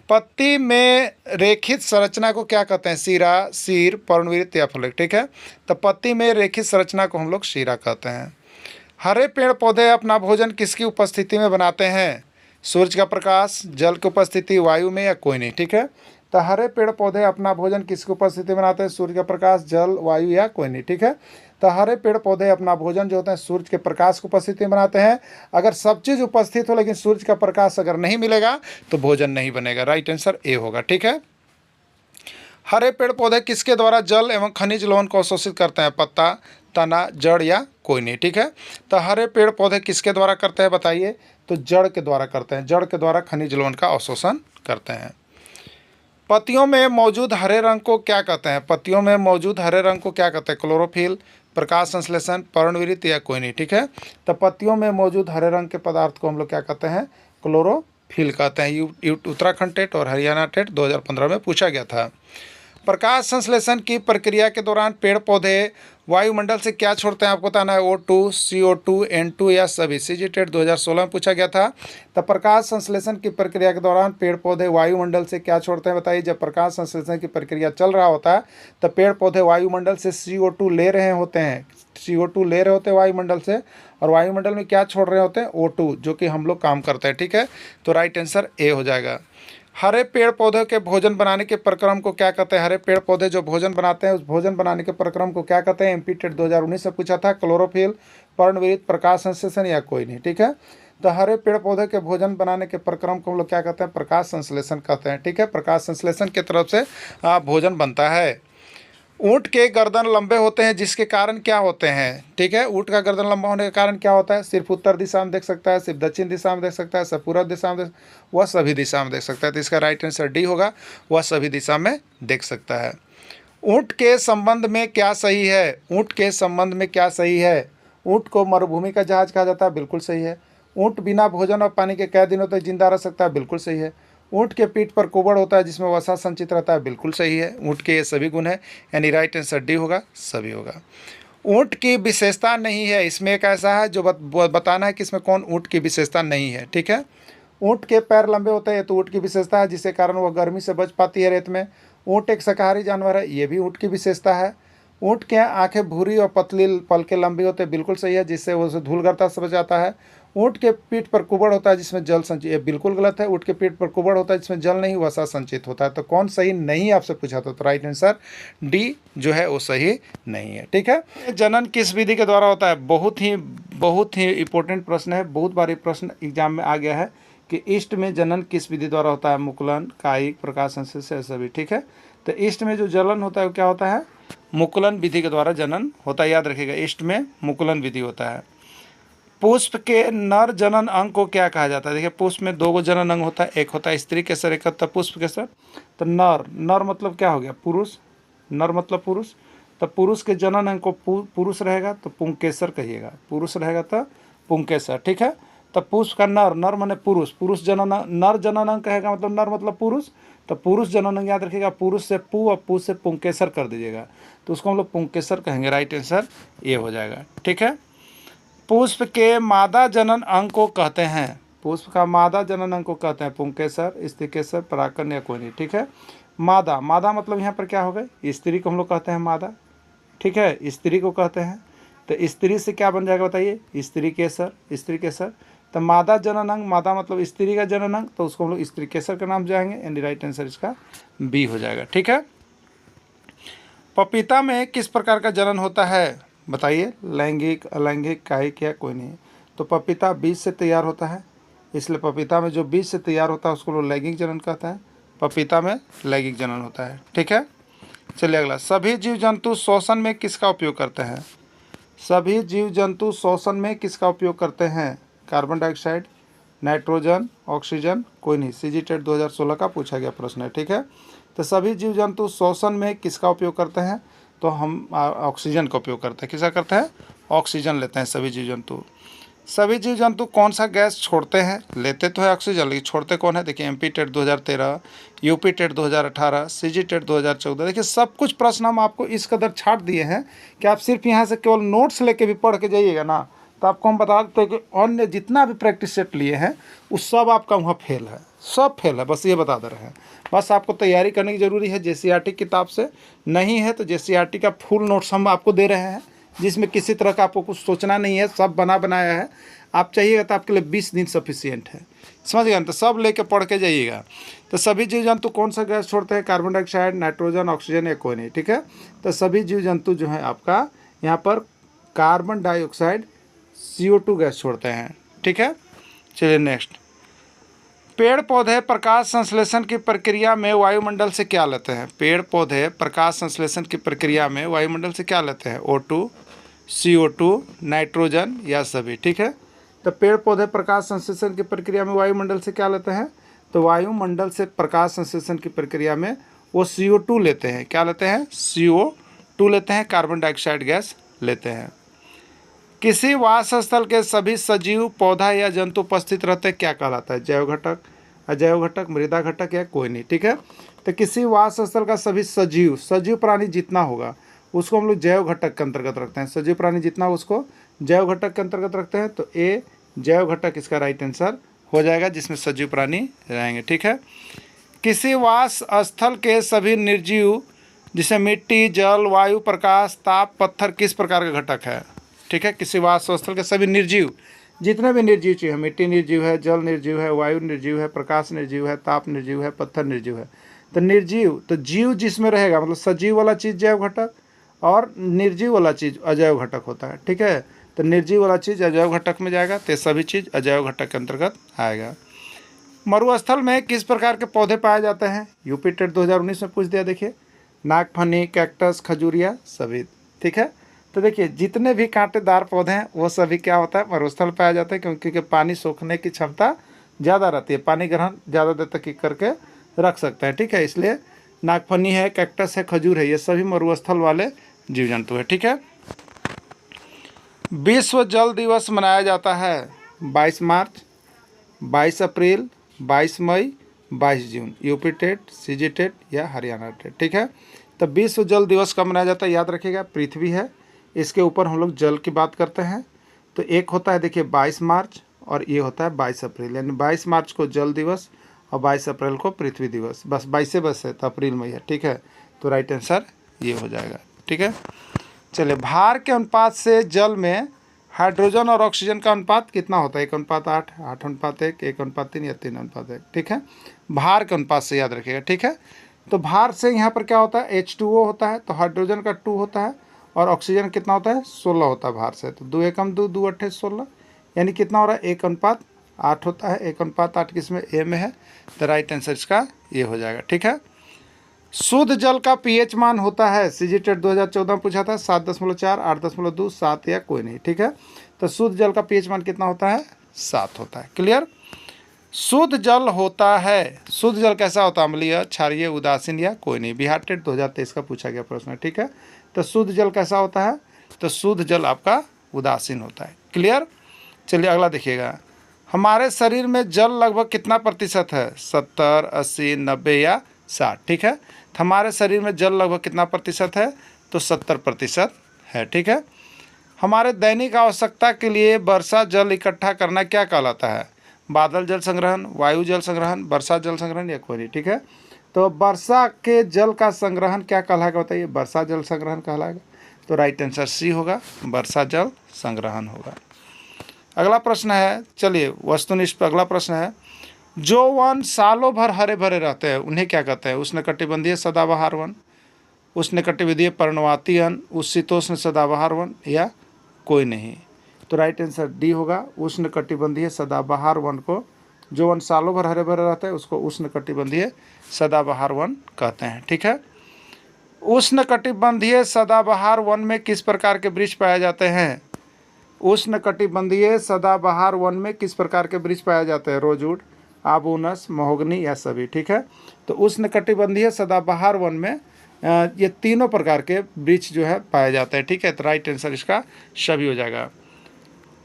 पत्ती में रेखित संरचना को क्या कहते हैं, शीरा, शीर, पर्णवृत्त या फलक। ठीक है, तो पत्ती में रेखित संरचना को हम लोग शीरा कहते हैं। हरे पेड़ पौधे अपना भोजन किसकी उपस्थिति में बनाते हैं, सूरज का प्रकाश, जल की उपस्थिति, वायु में या कोई नहीं। ठीक है, तो हरे पेड़ पौधे अपना भोजन किसकी उपस्थिति में बनाते हैं, सूर्य का प्रकाश, जल, वायु या कोई नहीं। ठीक है, तो हरे पेड़ पौधे अपना भोजन जो होता है सूर्य के प्रकाश की उपस्थिति में बनाते हैं। अगर सब चीज़ उपस्थित हो लेकिन सूर्य का प्रकाश अगर नहीं मिलेगा तो भोजन नहीं बनेगा, राइट आंसर ए होगा। ठीक है, हरे पेड़ पौधे किसके द्वारा जल एवं खनिज लवण को अवशोषित करते हैं, पत्ता, तना, जड़ या कोई नहीं। ठीक है, तो हरे पेड़ पौधे किसके द्वारा करते हैं बताइए, तो जड़ के द्वारा करते हैं, जड़ के द्वारा खनिज लवण का अवशोषण करते हैं। पत्तियों में मौजूद हरे रंग को क्या कहते हैं, पत्तियों में मौजूद हरे रंग को क्या कहते हैं, क्लोरोफिल, प्रकाश संश्लेषण, पर्णविरित या कोई नहीं। ठीक है, तो पत्तियों में मौजूद हरे रंग के पदार्थ को हम लोग क्या कहते हैं, क्लोरोफिल कहते हैं। उत्तराखंड टेट और हरियाणा टेट 2015 में पूछा गया था। प्रकाश संश्लेषण की प्रक्रिया के दौरान पेड़ पौधे वायुमंडल से क्या छोड़ते हैं, आपको बताना है। O2, CO2, N2 या सभी। CGTET 2016 में पूछा गया था। तो प्रकाश संश्लेषण की प्रक्रिया के दौरान पेड़ पौधे वायुमंडल से क्या छोड़ते हैं, बताइए। जब प्रकाश संश्लेषण की प्रक्रिया चल रहा होता है तो पेड़ पौधे वायुमंडल से CO2 ले रहे होते हैं, CO2 ले रहे होते हैं वायुमंडल से, और वायुमंडल में क्या छोड़ रहे होते हैं, O2, जो कि हम लोग काम करते हैं। ठीक है, तो राइट आंसर ए हो जाएगा। हरे पेड़ पौधों के भोजन बनाने के प्रक्रम को क्या कहते हैं। हरे पेड़ पौधे जो भोजन बनाते हैं उस भोजन बनाने के प्रक्रम को क्या कहते हैं। MP टेट 2019 से पूछा था। क्लोरोफिल, पर्णविहीन, प्रकाश संश्लेषण या कोई नहीं। ठीक है, तो हरे पेड़ पौधे के भोजन बनाने के प्रक्रम को हम लोग क्या कहते हैं, प्रकाश संश्लेषण कहते हैं। ठीक है, प्रकाश संश्लेषण की तरफ से भोजन बनता है। ऊँट के गर्दन लंबे होते हैं जिसके कारण क्या होते हैं। ठीक है, ऊँट का गर्दन लंबा होने के कारण क्या होता है, सिर्फ उत्तर दिशा में देख सकता है, सिर्फ दक्षिण दिशा में देख सकता है, सिर्फ पूर्व दिशा में वह सभी दिशा में देख सकता है। तो इसका राइट आंसर डी होगा, वह सभी दिशा में देख सकता है। ऊँट के संबंध में क्या सही है, ऊँट के संबंध में क्या सही है। ऊँट को मरुभूमि का जहाज कहा जाता है, बिल्कुल सही है। ऊँट बिना भोजन और पानी के कई दिनों तक जिंदा रह सकता है, बिल्कुल सही है। ऊँट के पीठ पर कुबड़ होता है जिसमें वसा संचित रहता है, बिल्कुल सही है। ऊँट के ये सभी गुण हैं, यानी राइट आंसर डी होगा, सभी होगा। ऊँट की विशेषता नहीं है, इसमें एक ऐसा है जो बताना है कि इसमें कौन ऊँट की विशेषता नहीं है। ठीक है, ऊँट के पैर लंबे होते हैं, तो ऊँट की विशेषता है जिसके कारण वह गर्मी से बच पाती है रेत में। ऊँट एक शाकाहारी जानवर है, ये भी ऊँट की विशेषता है। ऊँट के आंखें भूरी और पतली पलके लंबी होते हैं, बिल्कुल सही है, जिससे वो धूलगर्ता से बच जाता है। ऊँट के पीठ पर कुबड़ होता है जिसमें जल संचित, ये बिल्कुल गलत है। ऊँट के पीठ पर कुबड़ होता है जिसमें जल नहीं, वसा संचित होता है। तो कौन सही नहीं आपसे पूछा था, तो राइट आंसर डी जो है वो सही नहीं है। ठीक है, जनन किस विधि के द्वारा होता है, बहुत ही इंपॉर्टेंट प्रश्न है। बहुत बार ये प्रश्न एग्जाम में आ गया है कि ईस्ट में जनन किस विधि द्वारा होता है, मुकुलन, कायिक, प्रकाश संश्लेषण सभी। ठीक है, तो ईस्ट में जो जनन होता है वो क्या होता है, मुकुलन विधि के द्वारा जनन होता है। याद रखिएगा, ईस्ट में मुकुलन विधि होता है। पुष्प के नर जनन अंग को क्या कहा जाता है। देखिए, पुष्प में 2 जनन अंग होता है, एक होता है स्त्री केसर, एक होता है पुष्प केसर। तो नर मतलब क्या हो गया, पुरुष, नर मतलब पुरुष। तो पुरुष के जनन अंग को पुरुष रहेगा तो पुंकेसर कहिएगा, पुरुष रहेगा तो पुंकेसर। ठीक है, तो पुष्प का नर माने पुरुष जनन, नर जनन अंग कहेगा मतलब नर मतलब पुरुष। तो पुरुष जनन अंग याद रखिएगा, पुरुष से पु और पु से पुंकेसर कर दीजिएगा, तो उसको हम लोग पुंकेसर कहेंगे। राइट आंसर ये हो जाएगा। ठीक है, पुष्प के मादा जनन अंग को कहते हैं, पुष्प का मादा जनन अंग को कहते हैं पुंकेसर, स्त्रीकेसर, परागकण या कोई नहीं। ठीक है, मादा मतलब यहाँ पर क्या हो गए, स्त्री को हम लोग कहते हैं मादा। ठीक है, स्त्री को कहते हैं, तो स्त्री से क्या बन जाएगा बताइए, स्त्रीकेसर। तो मादा जनन अंग, मादा मतलब स्त्री का जनन अंग, तो उसको हम लोग स्त्रीकेसर का नाम जाएंगे, यानी राइट आंसर इसका बी हो जाएगा। ठीक है, पपीता में किस प्रकार का जनन होता है बताइए, लैंगिक, अलैंगिक, कायिक या कोई नहीं। तो पपीता बीज से तैयार होता है, इसलिए पपीता में जो बीज से तैयार होता है उसको लोग लैंगिक जनन कहते हैं। पपीता में लैंगिक जनन होता है। ठीक है, चलिए अगला, सभी जीव जंतु श्वसन में किसका उपयोग करते हैं। सभी जीव जंतु श्वसन में किसका उपयोग करते हैं, कार्बन डाइऑक्साइड, नाइट्रोजन, ऑक्सीजन, कोई नहीं। CGTET 2016 का पूछा गया प्रश्न है। ठीक है, तो सभी जीव जंतु श्वसन में किसका उपयोग करते हैं, तो हम ऑक्सीजन का उपयोग करते हैं। किसका करते हैं, ऑक्सीजन लेते हैं सभी जीव जंतु। सभी जीव जंतु कौन सा गैस छोड़ते हैं, लेते तो है ऑक्सीजन लेकिन छोड़ते कौन है। देखिए, MP TET 2013, UP TET 2018, CGTET 2014, देखिए सब कुछ प्रश्न हम आपको इस कदर छाट दिए हैं कि आप सिर्फ यहाँ से केवल नोट्स लेके भी पढ़ के जाइएगा ना, तो आपको हम बता देते हैं कि अन्य जितना भी प्रैक्टिस सेट लिए हैं उस सब आपका वहाँ फेल है, सब फेल है, बस ये बता दे रहे हैं। बस आपको तैयारी करने की ज़रूरी है। JCERT किताब से नहीं है तो JCERT का फुल नोट्स हम आपको दे रहे हैं, जिसमें किसी तरह का आपको कुछ सोचना नहीं है, सब बनाया है। आप चाहिएगा तो आपके लिए 20 दिन सफिशिएंट है, समझ गए। तो सब लेके पढ़ के जाइएगा। तो सभी जीव जंतु कौन सा गैस छोड़ते हैं, कार्बन डाइऑक्साइड, नाइट्रोजन, ऑक्सीजन या कोई नहीं। ठीक है, तो सभी जीव जंतु जो है आपका यहाँ पर कार्बन डाइऑक्साइड, CO2 गैस छोड़ते हैं। ठीक है, चलिए नेक्स्ट, पेड़ पौधे प्रकाश संश्लेषण की प्रक्रिया में वायुमंडल से क्या लेते हैं। पेड़ पौधे प्रकाश संश्लेषण की प्रक्रिया में वायुमंडल से क्या लेते हैं, O2, CO2, नाइट्रोजन या सभी। ठीक है, तो पेड़ पौधे प्रकाश संश्लेषण की प्रक्रिया में वायुमंडल से क्या लेते हैं, तो वायुमंडल से प्रकाश संश्लेषण की प्रक्रिया में वो CO2 लेते हैं। क्या लेते हैं, CO2 लेते हैं, कार्बन डाइऑक्साइड गैस लेते हैं। किसी वास स्थल के सभी सजीव, पौधा या जंतु उपस्थित रहते क्या कहलाता है, जैव घटक, अजैव घटक, मृदा घटक या कोई नहीं, ठीक है। तो किसी वास स्थल का सभी सजीव प्राणी जितना होगा उसको हम लोग जैव घटक के अंतर्गत रखते हैं। सजीव प्राणी जितना उसको जैव घटक के अंतर्गत रखते हैं। तो ए जैव घटक इसका राइट आंसर हो जाएगा, जिसमें सजीव प्राणी रहेंगे, ठीक है। किसी वास स्थल के सभी निर्जीव, जिसे मिट्टी, जल, वायु, प्रकाश, ताप, पत्थर किस प्रकार का घटक है, ठीक है। किसी वास स्थल के सभी निर्जीव, जितने भी निर्जीव चीज़ है, मिट्टी निर्जीव है, जल निर्जीव है, वायु निर्जीव है, प्रकाश निर्जीव है, ताप निर्जीव है, पत्थर निर्जीव है। तो निर्जीव, तो जीव जिसमें रहेगा मतलब सजीव वाला चीज़ जैव घटक और निर्जीव वाला चीज़ अजैव घटक होता है, ठीक है। तो निर्जीव वाला चीज़ अजैव घटक में जाएगा, तो सभी चीज़ अजैव घटक के अंतर्गत आएगा। मरुस्थल में किस प्रकार के पौधे पाए जाते हैं, यूपी टेट 2019 में पूछ दिया, देखिए नागफनी, कैक्टस, खजूरिया सभी, ठीक है। तो देखिए जितने भी कांटेदार पौधे हैं वो सभी क्या होता है, मरुस्थल पाया जाता है, क्योंकि पानी सोखने की क्षमता ज़्यादा रहती है, पानी ग्रहण ज़्यादा देर तक करके रख सकते हैं, ठीक है। इसलिए नागफनी है, कैक्टस है, खजूर है, ये सभी मरुस्थल वाले जीव जंतु है, ठीक है। विश्व जल दिवस मनाया जाता है 22 मार्च, 22 अप्रैल, 22 मई, 22 जून, यूपी टेट, सीजी टेट या हरियाणा टेट, ठीक है। तो विश्व जल दिवस कब मनाया जाता है, याद रखिएगा पृथ्वी है, इसके ऊपर हम लोग जल की बात करते हैं। तो एक होता है देखिए 22 मार्च और ये होता है 22 अप्रैल, यानी 22 मार्च को जल दिवस और 22 अप्रैल को पृथ्वी दिवस, बस 22 बस है तो अप्रैल में है, ठीक है। तो राइट आंसर ये हो जाएगा, ठीक है। चलिए, भार के अनुपात से जल में हाइड्रोजन और ऑक्सीजन का अनुपात कितना होता है, 1:8, 8:1, 1:3 या 3:1, ठीक है। भार के अनुपात से याद रखिएगा, ठीक है। तो भार से यहाँ पर क्या होता है, H2O होता है, तो हाइड्रोजन का 2 होता है और ऑक्सीजन कितना होता है, 16 होता है भार से। तो 2 एकम 2, 2 अट्ठे 16, यानी कितना हो रहा है, 1:8 होता है। 1:8 किसमें, ए में है, तो राइट आंसर इसका ये हो जाएगा, ठीक है। शुद्ध जल का पीएच मान होता है, सीजी टेट 2014 में पूछा था, 7.4, 8.2, 7 या कोई नहीं, ठीक है। तो शुद्ध जल का पीएच मान कितना होता है, 7 होता है, क्लियर। शुद्ध जल होता है, शुद्ध जल कैसा होता है, अम्लीय, क्षारीय, उदासीन या कोई नहीं, बिहार टेट 2023 का पूछा गया प्रश्न है, ठीक है। तो शुद्ध जल कैसा होता है, तो शुद्ध जल आपका उदासीन होता है, क्लियर। चलिए अगला देखिएगा, हमारे शरीर में जल लगभग कितना प्रतिशत है, 70, 80, 90 या 60, ठीक है। तो हमारे शरीर में जल लगभग कितना प्रतिशत है, तो 70% है, ठीक है। हमारे दैनिक आवश्यकता के लिए वर्षा जल इकट्ठा करना क्या कहलाता है, बादल जल संग्रहण, वायु जल संग्रहण, वर्षा जल संग्रहण या कोई नहीं, ठीक है। तो वर्षा के जल का संग्रहण क्या कहलाएगा, बताइए, वर्षा जल संग्रहण कहलाएगा। तो राइट आंसर सी होगा, वर्षा जल संग्रहण होगा। अगला प्रश्न है, चलिए वस्तुनिष्ठ पर अगला प्रश्न है, जो वन सालों भर हरे भरे रहते हैं उन्हें क्या कहते हैं, उष्णकटिबंधीय सदाबहार वन, उष्णकटिबंधीय पर्णवाती वन, उष्णशीतोष्ण सदाबहार वन या कोई नहीं। तो राइट आंसर डी होगा, उष्णकटिबंधीय सदाबहार वन को, जो वन सालों भर हरे भरे रहते हैं उसको उष्णकटिबंधीय सदाबहार वन कहते हैं, ठीक है। उष्णकटिबंधीय सदाबहार वन में किस प्रकार के वृक्ष पाए जाते हैं, उष्णकटिबंधीय सदाबहार वन में किस प्रकार के वृक्ष पाए जाते हैं, रोजवुड, आबूनस, महोगनी या सभी, ठीक है। तो उष्णकटिबंधीय सदाबहार वन में ये तीनों प्रकार के वृक्ष जो है पाए जाते हैं, ठीक है। तो राइट आंसर इसका सभी हो जाएगा।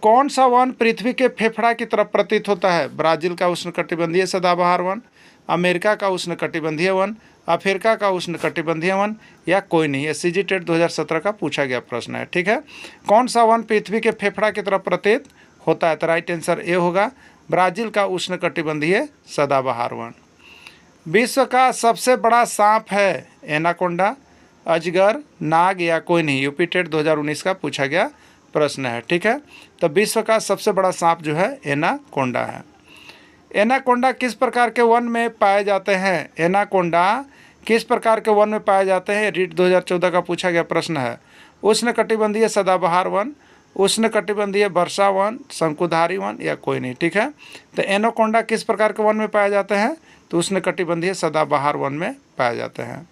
कौन सा वन पृथ्वी के फेफड़ा की तरफ प्रतीत होता है, ब्राज़ील का उष्णकटिबंधीय सदाबहार वन, अमेरिका का उष्णकटिबंधीय वन, अफ्रीका का उष्णकटिबंधीय वन या कोई नहीं। ये सीजी टेट 2017 का पूछा गया प्रश्न है, ठीक है। कौन सा वन पृथ्वी के फेफड़ा की तरफ प्रतीत होता है, तो राइट आंसर ए होगा, ब्राज़ील का उष्णकटिबंधीय सदाबहार वन। विश्व का सबसे बड़ा सांप है, एनाकोंडा, अजगर, नाग या कोई नहीं, यूपी टेट 2019 का पूछा गया प्रश्न है, ठीक है। तो विश्व का सबसे बड़ा सांप जो है एनाकोंडा है। एनाकोंडा किस प्रकार के वन में पाए जाते हैं, एनाकोंडा किस प्रकार के वन में पाए जाते हैं, रीट 2014 का पूछा गया प्रश्न है। उष्णकटिबंधीय सदाबहार वन, उष्णकटिबंधीय वर्षा वन, शंकुधारी वन या कोई नहीं, ठीक है। तो एनाकोंडा किस प्रकार के वन में पाए जाते हैं, तो उष्णकटिबंधीय सदाबहार वन में पाए जाते हैं।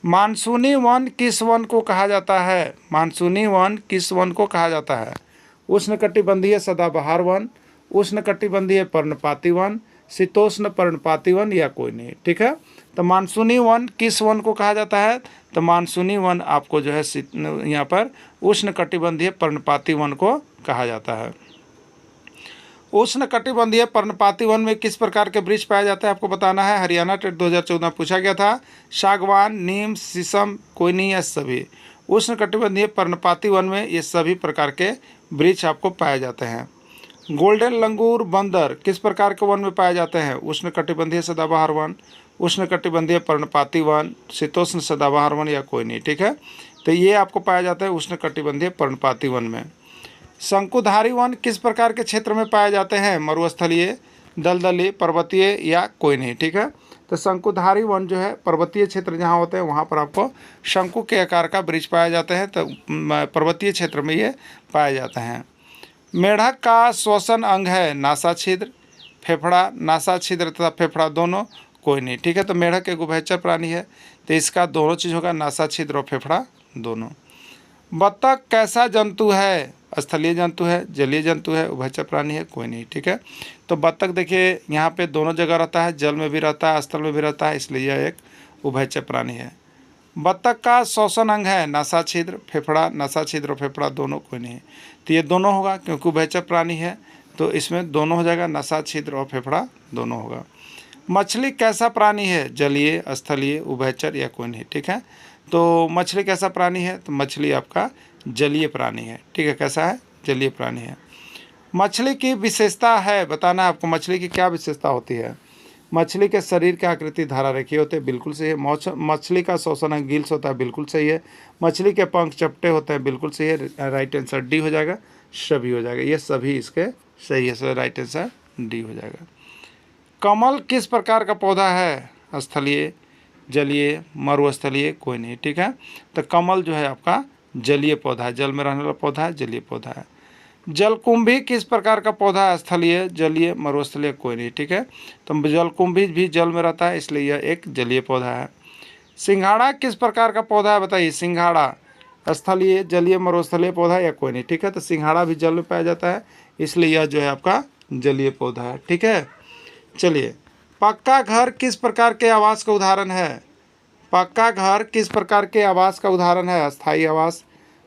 मानसूनी वन किस वन को कहा जाता है, मानसूनी वन किस वन को कहा जाता है, उष्णकटिबंधीय सदाबहार वन, उष्णकटिबंधीय पर्णपाती वन, शीतोष्ण पर्णपाती वन या कोई नहीं, ठीक है। तो मानसूनी वन किस वन को कहा जाता है, तो मानसूनी वन आपको जो है यहाँ पर उष्णकटिबंधीय पर्णपाती वन को कहा जाता है। उष्णकटिबंधीय पर्णपाती वन में किस प्रकार के वृक्ष पाया जाता है आपको बताना है। हरियाणा टेट 2014 में पूछा गया था। सागवान, नीम, शीशम, कोई नहीं, या सभी। उष्णकटिबंधीय पर्णपाती वन में ये सभी प्रकार के वृक्ष आपको पाए जाते हैं। गोल्डन लंगूर बंदर किस प्रकार के वन में पाए जाते हैं। उष्णकटिबंधीय सदाबहार वन, उष्णकटिबंधीय पर्णपाती वन, शीतोष्ण सदाबहार वन, या कोई नहीं। ठीक है, तो ये आपको पाया जाता है उष्णकटिबंधीय पर्णपाती वन में। शंकुधारी वन किस प्रकार के क्षेत्र में पाए जाते हैं। मरुस्थलीय, दलदली, पर्वतीय, या कोई नहीं। ठीक है, तो शंकुधारी वन जो है पर्वतीय क्षेत्र जहाँ होते हैं वहाँ पर आपको शंकु के आकार का वृक्ष पाए जाते हैं, तो पर्वतीय क्षेत्र में ये पाए जाते हैं। मेढक का श्वसन अंग है नासा छिद्र, फेफड़ा, नासा छिद्र तथा फेफड़ा दोनों, कोई नहीं। ठीक है, तो मेढक एक उभयचर प्राणी है, तो इसका दोनों चीज़ होगा, नासा छिद्र और फेफड़ा दोनों। बत्तख कैसा जंतु है। स्थलीय जंतु है, जलीय जंतु है, उभयचर प्राणी है, कोई नहीं। ठीक है, तो बत्तख देखिए यहाँ पे दोनों जगह रहता है, जल में भी रहता है, स्थल में भी रहता है, इसलिए यह एक उभयचर प्राणी है। बत्तख का श्वसन अंग है नासा छिद्र, फेफड़ा, नासा छिद्र और फेफड़ा दोनों, कोई नहीं। तो ये दोनों होगा क्योंकि उभयचर प्राणी है, तो इसमें दोनों हो जाएगा, नासा छिद्र और फेफड़ा दोनों होगा। मछली कैसा प्राणी है। जलीय, स्थलीय, उभयचर, या कोई नहीं। ठीक है, तो मछली कैसा प्राणी है, तो मछली आपका जलीय प्राणी है। ठीक है, कैसा है, जलीय प्राणी है। मछली की विशेषता है बताना है आपको, मछली की क्या विशेषता होती है। मछली के शरीर की आकृति धारा रेखीय होते हैं, बिल्कुल सही है। मछली का श्वसन अंग गिल्स होता है, बिल्कुल सही है। मछली के पंख चपटे होते हैं, बिल्कुल सही है। राइट आंसर डी हो जाएगा, सभी हो जाएगा, ये सभी इसके सही है, सर राइट आंसर डी हो जाएगा। कमल किस प्रकार का पौधा है। स्थलीय, जलीय, मरुस्थलीय, कोई नहीं। ठीक है, तो कमल जो है आपका जलीय पौधा है, जल में रहने वाला पौधा है, जलीय पौधा है। जलकुंभी किस प्रकार का पौधा है। स्थलीय, जलीय, मरुस्थलीय, कोई नहीं। ठीक है, तो जलकुंभी भी जल में रहता है, इसलिए यह एक जलीय पौधा है। सिंघाड़ा किस प्रकार का पौधा है बताइए। सिंघाड़ा स्थलीय, जलीय, मरुस्थलीय पौधा, या कोई नहीं। ठीक है, तो सिंघाड़ा भी जल में पाया जाता है, इसलिए यह जो है आपका जलीय पौधा है। ठीक है, चलिए, पक्का घर किस प्रकार के आवास का उदाहरण है। पक्का घर किस प्रकार के आवास का उदाहरण है। अस्थायी आवास,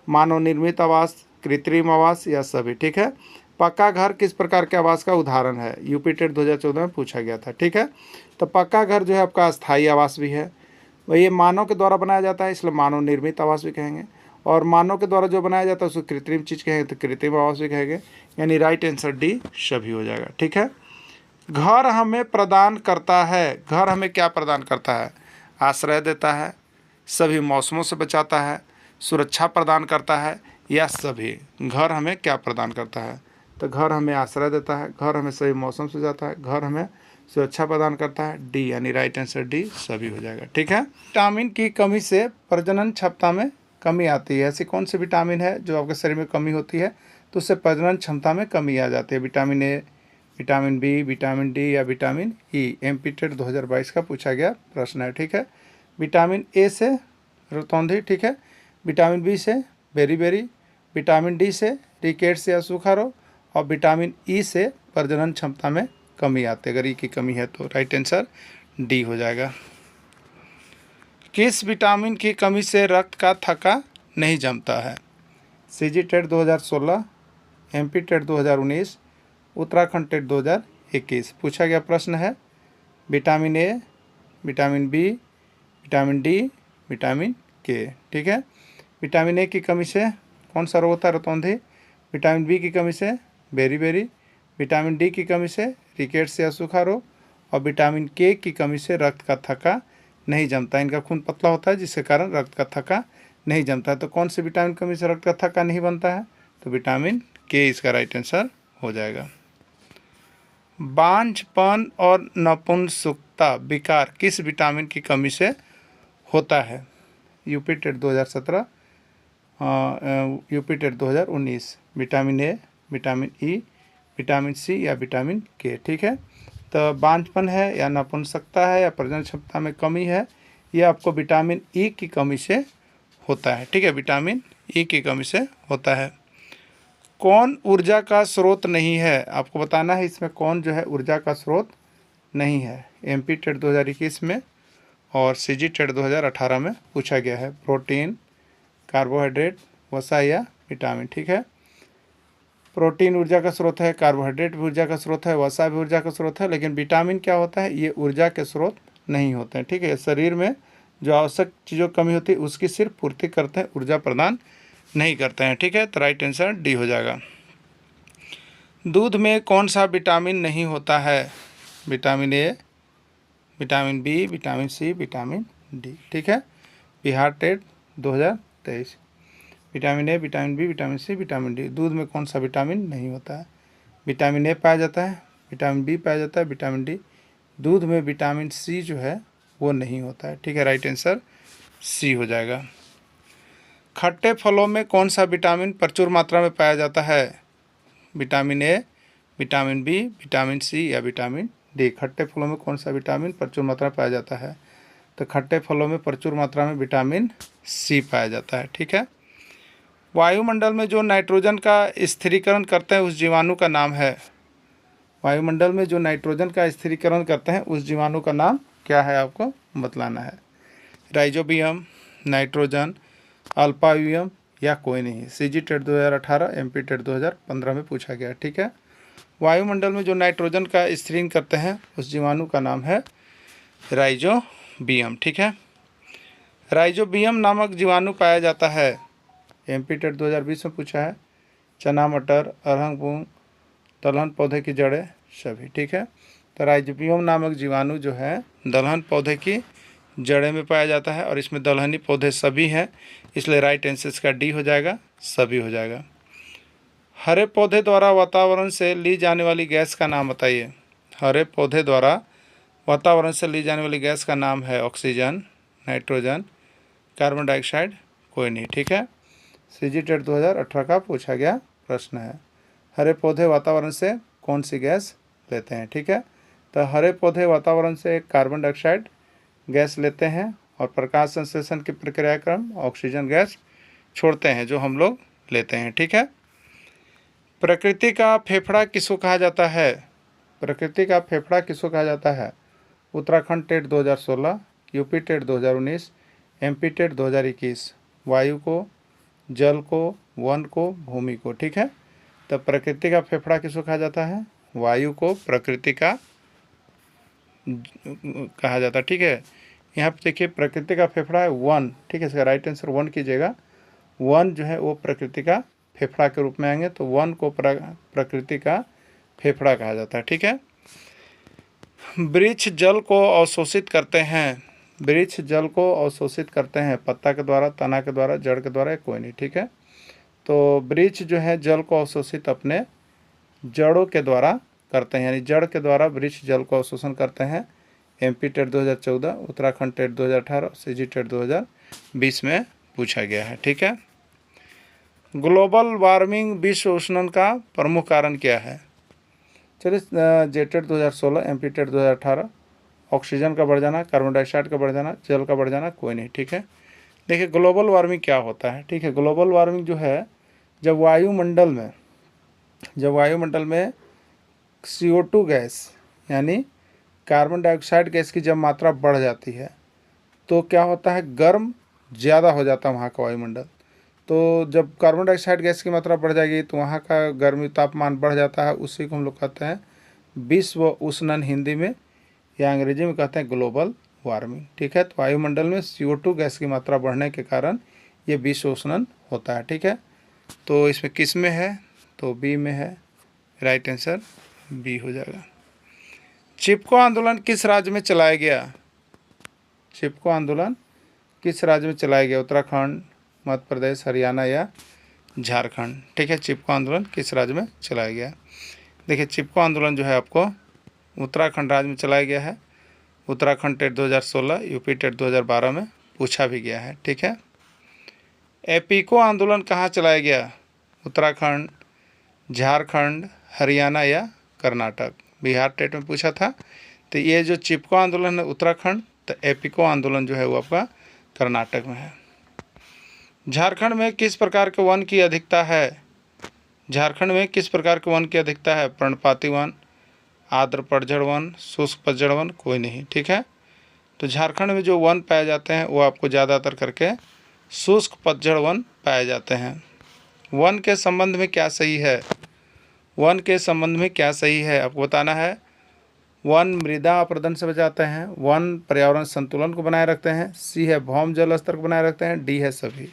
मानव निर्मित आवास, कृत्रिम आवास, या सभी। ठीक है, पक्का घर किस प्रकार के आवास का उदाहरण है, यूपी टेट 2014 में पूछा गया था। ठीक है, तो पक्का घर जो है आपका अस्थायी आवास भी है, वह ये मानव के द्वारा बनाया जाता है, इसलिए मानव निर्मित आवास भी कहेंगे, और मानव के द्वारा जो बनाया जाता है उसको कृत्रिम चीज़ कहेंगे, तो कृत्रिम आवास भी कहेंगे, यानी राइट आंसर डी सभी हो जाएगा। ठीक है, घर हमें प्रदान करता है। घर हमें क्या प्रदान करता है। आश्रय देता है, सभी मौसमों से बचाता है, सुरक्षा प्रदान करता है, या सभी। घर हमें क्या प्रदान करता है, तो घर हमें आश्रय देता है, घर हमें सभी मौसम से जाता है, घर हमें सुरक्षा प्रदान करता है, डी यानी राइट आंसर डी सभी हो जाएगा। ठीक है, विटामिन की कमी से प्रजनन क्षमता में कमी आती है। ऐसी कौन सी विटामिन है जो आपके शरीर में कमी होती है तो उससे प्रजनन क्षमता में कमी आ जाती है। Vitamin A, vitamin B, vitamin D, या विटामिन ई। एमपी टेट 2022 का पूछा गया प्रश्न है। ठीक है, विटामिन ए से रतौंधी, ठीक है, विटामिन बी से बेरी, विटामिन डी से रिकेट्स या सूखा रोग, और विटामिन ई से प्रजनन क्षमता में कमी आती है। अगर ई की कमी है तो राइट आंसर डी हो जाएगा। किस विटामिन की कमी से रक्त का थक्का नहीं जमता है। CG TET 2016, MP TET 2019, Uttarakhand TET 2021 पूछा गया प्रश्न है। Vitamin A, vitamin B, vitamin D, vitamin K. ठीक है, विटामिन ए की कमी से कौन सा रोग होता है, रतौंधी। विटामिन बी की कमी से बेरी, विटामिन डी की कमी से रिकेट्स या सूखा रोग, और विटामिन के की कमी से रक्त का थक्का नहीं जमता। इनका खून पतला होता है जिसके कारण रक्त का थक्का नहीं जमता है। तो कौन सी विटामिन कमी से रक्त का थक्का नहीं बनता है, तो विटामिन के इसका राइट आंसर हो जाएगा। बांझपन और नपुंसकता विकार किस विटामिन की कमी से होता है। UP TET 2017, UP TET 2019। Vitamin A, vitamin E, vitamin C, या विटामिन के। ठीक है, तो बांझपन है, या नपुंसकता है, या प्रजनन क्षमता में कमी है, ये आपको विटामिन ई की कमी से होता है। ठीक है, विटामिन ई की कमी से होता है। कौन ऊर्जा का स्रोत नहीं है, आपको बताना है इसमें कौन जो है ऊर्जा का स्रोत नहीं है। एमपी टेट 2021 में और सीजी टेट 2018 में पूछा गया है। प्रोटीन, कार्बोहाइड्रेट, वसा, या विटामिन। ठीक है, प्रोटीन ऊर्जा का स्रोत है, कार्बोहाइड्रेट भी ऊर्जा का स्रोत है, वसा भी ऊर्जा का स्रोत है, लेकिन विटामिन क्या होता है, ये ऊर्जा के स्रोत नहीं होते हैं। ठीक है, शरीर में जो आवश्यक चीज़ों की कमी होती है उसकी सिर्फ पूर्ति करते हैं, ऊर्जा प्रदान नहीं करते हैं। ठीक है, तो राइट आंसर डी हो जाएगा। दूध में कौन सा विटामिन नहीं होता है? Vitamin A, vitamin B, vitamin C, vitamin D. ठीक है, Bihar TET 2023। Vitamin A, vitamin B, vitamin C, vitamin D. दूध में कौन सा विटामिन नहीं होता है? विटामिन ए पाया जाता है, विटामिन बी पाया जाता है, विटामिन डी। दूध में विटामिन सी जो है वो नहीं होता है। ठीक है, राइट आंसर सी हो जाएगा। खट्टे फलों में कौन सा विटामिन प्रचुर मात्रा में पाया जाता है? Vitamin A, vitamin B, vitamin C या विटामिन डी। खट्टे फलों में कौन सा विटामिन प्रचुर मात्रा में पाया जाता है? तो खट्टे फलों में प्रचुर मात्रा में विटामिन सी पाया जाता है। ठीक है, वायुमंडल में जो नाइट्रोजन का स्थिरीकरण करते हैं उस जीवाणु का नाम है? वायुमंडल में जो नाइट्रोजन का स्थिरीकरण करते हैं उस जीवाणु का नाम क्या है, आपको बतलाना है। राइजोबियम, नाइट्रोजन, अल्पावियम या कोई नहीं। सीजी टेट 2018, एमपी टेट 2015 में पूछा गया। ठीक है, वायुमंडल में जो नाइट्रोजन का स्थिरीकरण करते हैं उस जीवाणु का नाम है राइजोबियम। ठीक है, राइजोबियम नामक जीवाणु पाया जाता है, एमपी टेट 2020 में पूछा है, चना, मटर, अरहर, मूंग, दलहन पौधे की जड़ें सभी। ठीक है, तो राइजोबियम नामक जीवाणु जो है दलहन पौधे की जड़ें में पाया जाता है और इसमें दलहनी पौधे सभी हैं, इसलिए राइट आंसर इसका डी हो जाएगा, सभी हो जाएगा। हरे पौधे द्वारा वातावरण से ली जाने वाली गैस का नाम बताइए। हरे पौधे द्वारा वातावरण से ली जाने वाली गैस का नाम है ऑक्सीजन, नाइट्रोजन, कार्बन डाइऑक्साइड, कोई नहीं। ठीक है, सीजी टेट 2018 का पूछा गया प्रश्न है। हरे पौधे वातावरण से कौन सी गैस लेते हैं? ठीक है, तो हरे पौधे वातावरण से कार्बन डाइऑक्साइड गैस लेते हैं और प्रकाश संश्लेषण की प्रक्रियाक्रम ऑक्सीजन गैस छोड़ते हैं जो हम लोग लेते हैं। ठीक है, प्रकृति का फेफड़ा किसको कहा जाता है? प्रकृति का फेफड़ा किसको कहा जाता है? Uttarakhand TET 2016, UP TET 2019, MP TET 2021। वायु को, जल को, वन को, भूमि को। ठीक है, तो प्रकृति का फेफड़ा किसको कहा जाता है? वायु को प्रकृति का कहा जाता है। ठीक है, यहाँ पे देखिए प्रकृति का फेफड़ा है वन। ठीक है, इसका राइट आंसर वन कीजिएगा। वन जो है वो प्रकृति का फेफड़ा के रूप में आएंगे, तो वन को प्रकृति का फेफड़ा कहा जाता है। ठीक है, वृक्ष जल को अवशोषित करते हैं। वृक्ष जल को अवशोषित करते हैं पत्ता के द्वारा, तना के द्वारा, जड़ के द्वारा, कोई नहीं। ठीक है, तो वृक्ष जो है जल को अवशोषित अपने जड़ों के द्वारा करते हैं, यानी जड़ के द्वारा वृक्ष जल को अवशोषण करते हैं। MP TET 2014, Uttarakhand TET 2018, CG TET 2020 में पूछा गया है। ठीक है, ग्लोबल वार्मिंग, विश्व उष्णन का प्रमुख कारण क्या है? चलिए, जेटेट 2016, एमपी टेट 2018, ऑक्सीजन का बढ़ जाना, कार्बन डाइऑक्साइड का बढ़ जाना, जल का बढ़ जाना, कोई नहीं। ठीक है, देखिए ग्लोबल वार्मिंग क्या होता है। ठीक है, ग्लोबल वार्मिंग जो है जब वायुमंडल में CO2 गैस यानी कार्बन डाइऑक्साइड गैस की जब मात्रा बढ़ जाती है तो क्या होता है, गर्म ज़्यादा हो जाता है वहाँ का वायुमंडल। तो जब कार्बन डाइऑक्साइड गैस की मात्रा बढ़ जाएगी तो वहाँ का गर्मी तापमान बढ़ जाता है, उसी को हम लोग कहते हैं विश्व उष्णन, हिंदी में या अंग्रेजी में कहते हैं ग्लोबल वार्मिंग। ठीक है, तो वायुमंडल में CO2 गैस की मात्रा बढ़ने के कारण ये विश्व उष्णन होता है। ठीक है, तो इसमें किस में है, तो बी में है, राइट आंसर बी हो जाएगा। चिपको आंदोलन किस राज्य में चलाया गया? चिपको आंदोलन किस राज्य में चलाया गया? उत्तराखंड, मध्य प्रदेश, हरियाणा या झारखंड? ठीक है, चिपको आंदोलन किस राज्य में चलाया गया? देखिए चिपको आंदोलन जो है आपको उत्तराखंड राज्य में चलाया गया है। उत्तराखंड टेट 2016, यूपी टेट 2012 में पूछा भी गया है। ठीक है, एपीको आंदोलन कहाँ चलाया गया? उत्तराखंड, झारखंड, हरियाणा या कर्नाटक? बिहार टेट में पूछा था। तो ये जो चिपको आंदोलन है उत्तराखंड, तो एपीको आंदोलन जो है वो आपका कर्नाटक में है। झारखंड में किस प्रकार के वन की अधिकता है? झारखंड में किस प्रकार के वन की अधिकता है? पर्णपाती वन, आर्द्र पतझड़ वन, शुष्क पतझड़ वन, कोई नहीं। ठीक है, तो झारखंड में जो वन पाए जाते हैं वो आपको ज़्यादातर करके शुष्क पतझड़ वन पाए जाते हैं। वन के संबंध में क्या सही है? वन के संबंध में क्या सही है आपको बताना है। वन मृदा अपरदन से बचाते हैं, वन पर्यावरण संतुलन को बनाए रखते हैं, सी है भौम जल स्तर को बनाए रखते हैं, डी है सभी।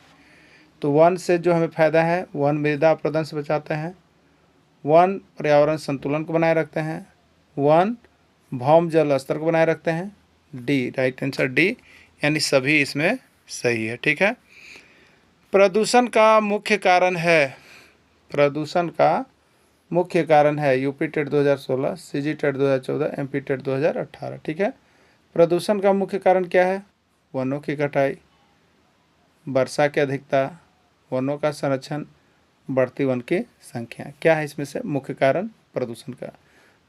तो वन से जो हमें फायदा है, वन मृदा अपरदन से बचाते हैं, वन पर्यावरण संतुलन को बनाए रखते हैं, वन भौम जल स्तर को बनाए रखते हैं, डी, राइट आंसर डी, यानी सभी इसमें सही है। ठीक है। प्रदूषण का मुख्य कारण है, प्रदूषण का मुख्य कारण है UP TET 2016, CG TET 2014, MP TET 2018। ठीक है। प्रदूषण का मुख्य कारण क्या है? वनों की कटाई, वर्षा की अधिकता, वनों का संरक्षण, बढ़ती वन की संख्या। क्या है इसमें से मुख्य कारण प्रदूषण का?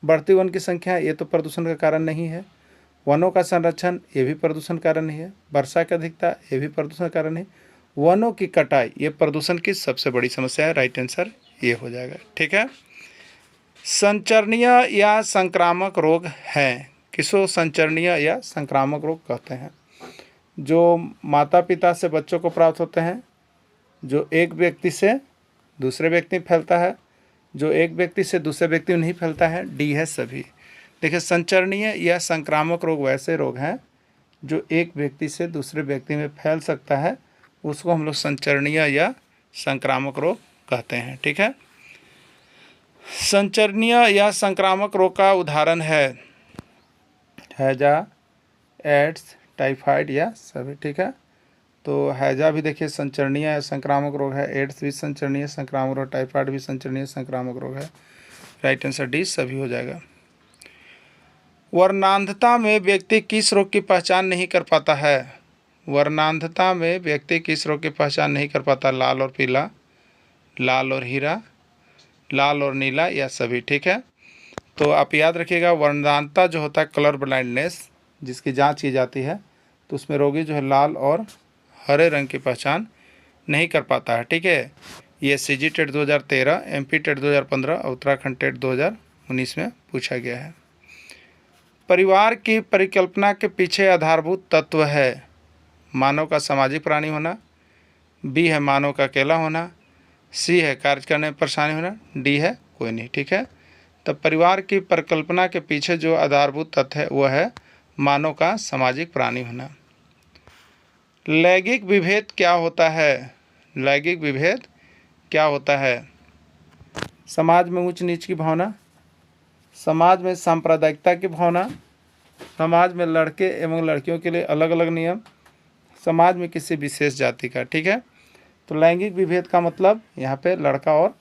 बढ़ती वन की संख्या ये तो प्रदूषण का कारण नहीं है, वनों का संरक्षण ये भी प्रदूषण कारण नहीं है, वर्षा की अधिकता ये भी प्रदूषण कारण नहीं, वनों की कटाई ये प्रदूषण की सबसे बड़ी समस्या है। राइट आंसर ये हो जाएगा। ठीक है। संचरणीय या संक्रामक रोग हैं, किसको संचरणीय या संक्रामक रोग कहते हैं? जो माता पिता से बच्चों को प्राप्त होते हैं, जो एक व्यक्ति से दूसरे व्यक्ति में फैलता है, जो एक व्यक्ति से दूसरे व्यक्ति में नहीं फैलता है, डी है सभी। देखिए, संचरणीय या संक्रामक रोग वैसे रोग हैं जो एक व्यक्ति से दूसरे व्यक्ति में फैल सकता है, उसको हम लोग संचरणीय या संक्रामक रोग कहते हैं। ठीक है। संचरणीय या संक्रामक रोग का उदाहरण है हैजा, एड्स, टाइफाइड या सभी। ठीक है। तो हैजा भी देखिए संचरणीय या संक्रामक रोग है, एड्स भी संचरणीय संक्रामक रोग, टाइफाइड भी संचरणीय संक्रामक रोग है। राइट आंसर डी सभी हो जाएगा। वर्णांधता में व्यक्ति किस रोग की पहचान नहीं कर पाता है? वर्णांधता में व्यक्ति किस रोग की पहचान नहीं कर पाता? लाल और पीला, लाल और हीरा, लाल और नीला या सभी। ठीक है। तो आप याद रखिएगा, वर्णांधता जो होता है कलर ब्लाइंडनेस, जिसकी जांच की जाती है, तो उसमें रोगी जो है लाल और हरे रंग की पहचान नहीं कर पाता है। ठीक है। ये CG TET 2013, MP TET 2015, Uttarakhand TET 2019 में पूछा गया है। परिवार की परिकल्पना के पीछे आधारभूत तत्व है मानव का सामाजिक प्राणी होना, बी है मानव का अकेला होना, सी है कार्य करने में परेशानी होना, डी है कोई नहीं। ठीक है। तो परिवार की परिकल्पना के पीछे जो आधारभूत तथ्य है वह है मानव का सामाजिक प्राणी होना। लैंगिक विभेद क्या होता है? लैंगिक विभेद क्या होता है? समाज में ऊंच नीच की भावना, समाज में सांप्रदायिकता की भावना, समाज में लड़के एवं लड़कियों के लिए अलग अलग नियम, समाज में किसी विशेष जाति का। ठीक है। तो लैंगिक विभेद का मतलब यहाँ पे लड़का और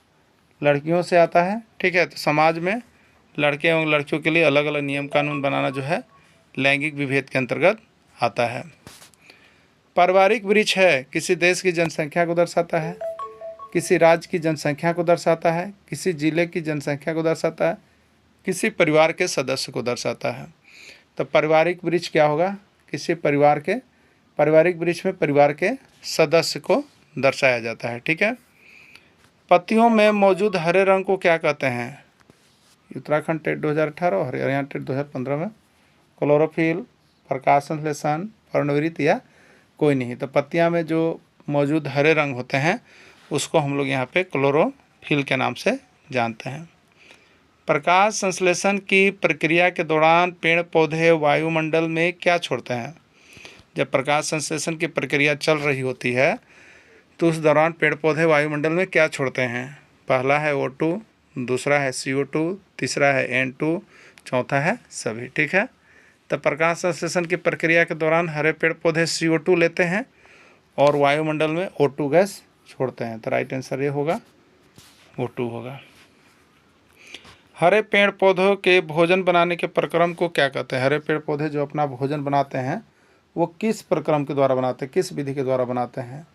लड़कियों से आता है। ठीक है। तो समाज में लड़के एवं लड़कियों के लिए अलग अलग नियम कानून बनाना जो है लैंगिक विभेद के अंतर्गत आता है। पारिवारिक वृक्ष है, किसी देश की जनसंख्या को दर्शाता है, किसी राज्य की जनसंख्या को दर्शाता है, किसी जिले की जनसंख्या को दर्शाता है, किसी परिवार के सदस्य को दर्शाता है। तो पारिवारिक वृक्ष क्या होगा? किसी परिवार के, पारिवारिक वृक्ष में परिवार के सदस्य को दर्शाया जाता है। ठीक है। पत्तियों में मौजूद हरे रंग को क्या कहते हैं? उत्तराखंड टेट 2018 और हरियाणा टेट 2015 में क्लोरोफिल, प्रकाश संश्लेषण, पर्णविरित या कोई नहीं। तो पत्तियां में जो मौजूद हरे रंग होते हैं उसको हम लोग यहाँ पे क्लोरोफिल के नाम से जानते हैं। प्रकाश संश्लेषण की प्रक्रिया के दौरान पेड़ पौधे वायुमंडल में क्या छोड़ते हैं? जब प्रकाश संश्लेषण की प्रक्रिया चल रही होती है तो उस दौरान पेड़ पौधे वायुमंडल में क्या छोड़ते हैं? पहला है O2, दूसरा है CO2, तीसरा है N2, चौथा है सभी। ठीक है। तो प्रकाश संश्लेषण की प्रक्रिया के दौरान हरे पेड़ पौधे CO2 लेते हैं और वायुमंडल में O2 गैस छोड़ते हैं। तो राइट आंसर ये होगा O2 होगा। हरे पेड़ पौधों के भोजन बनाने के प्रक्रम को क्या कहते हैं? हरे पेड़ पौधे जो अपना भोजन बनाते हैं वो किस प्रक्रम के द्वारा बनाते हैं, किस विधि के द्वारा बनाते हैं?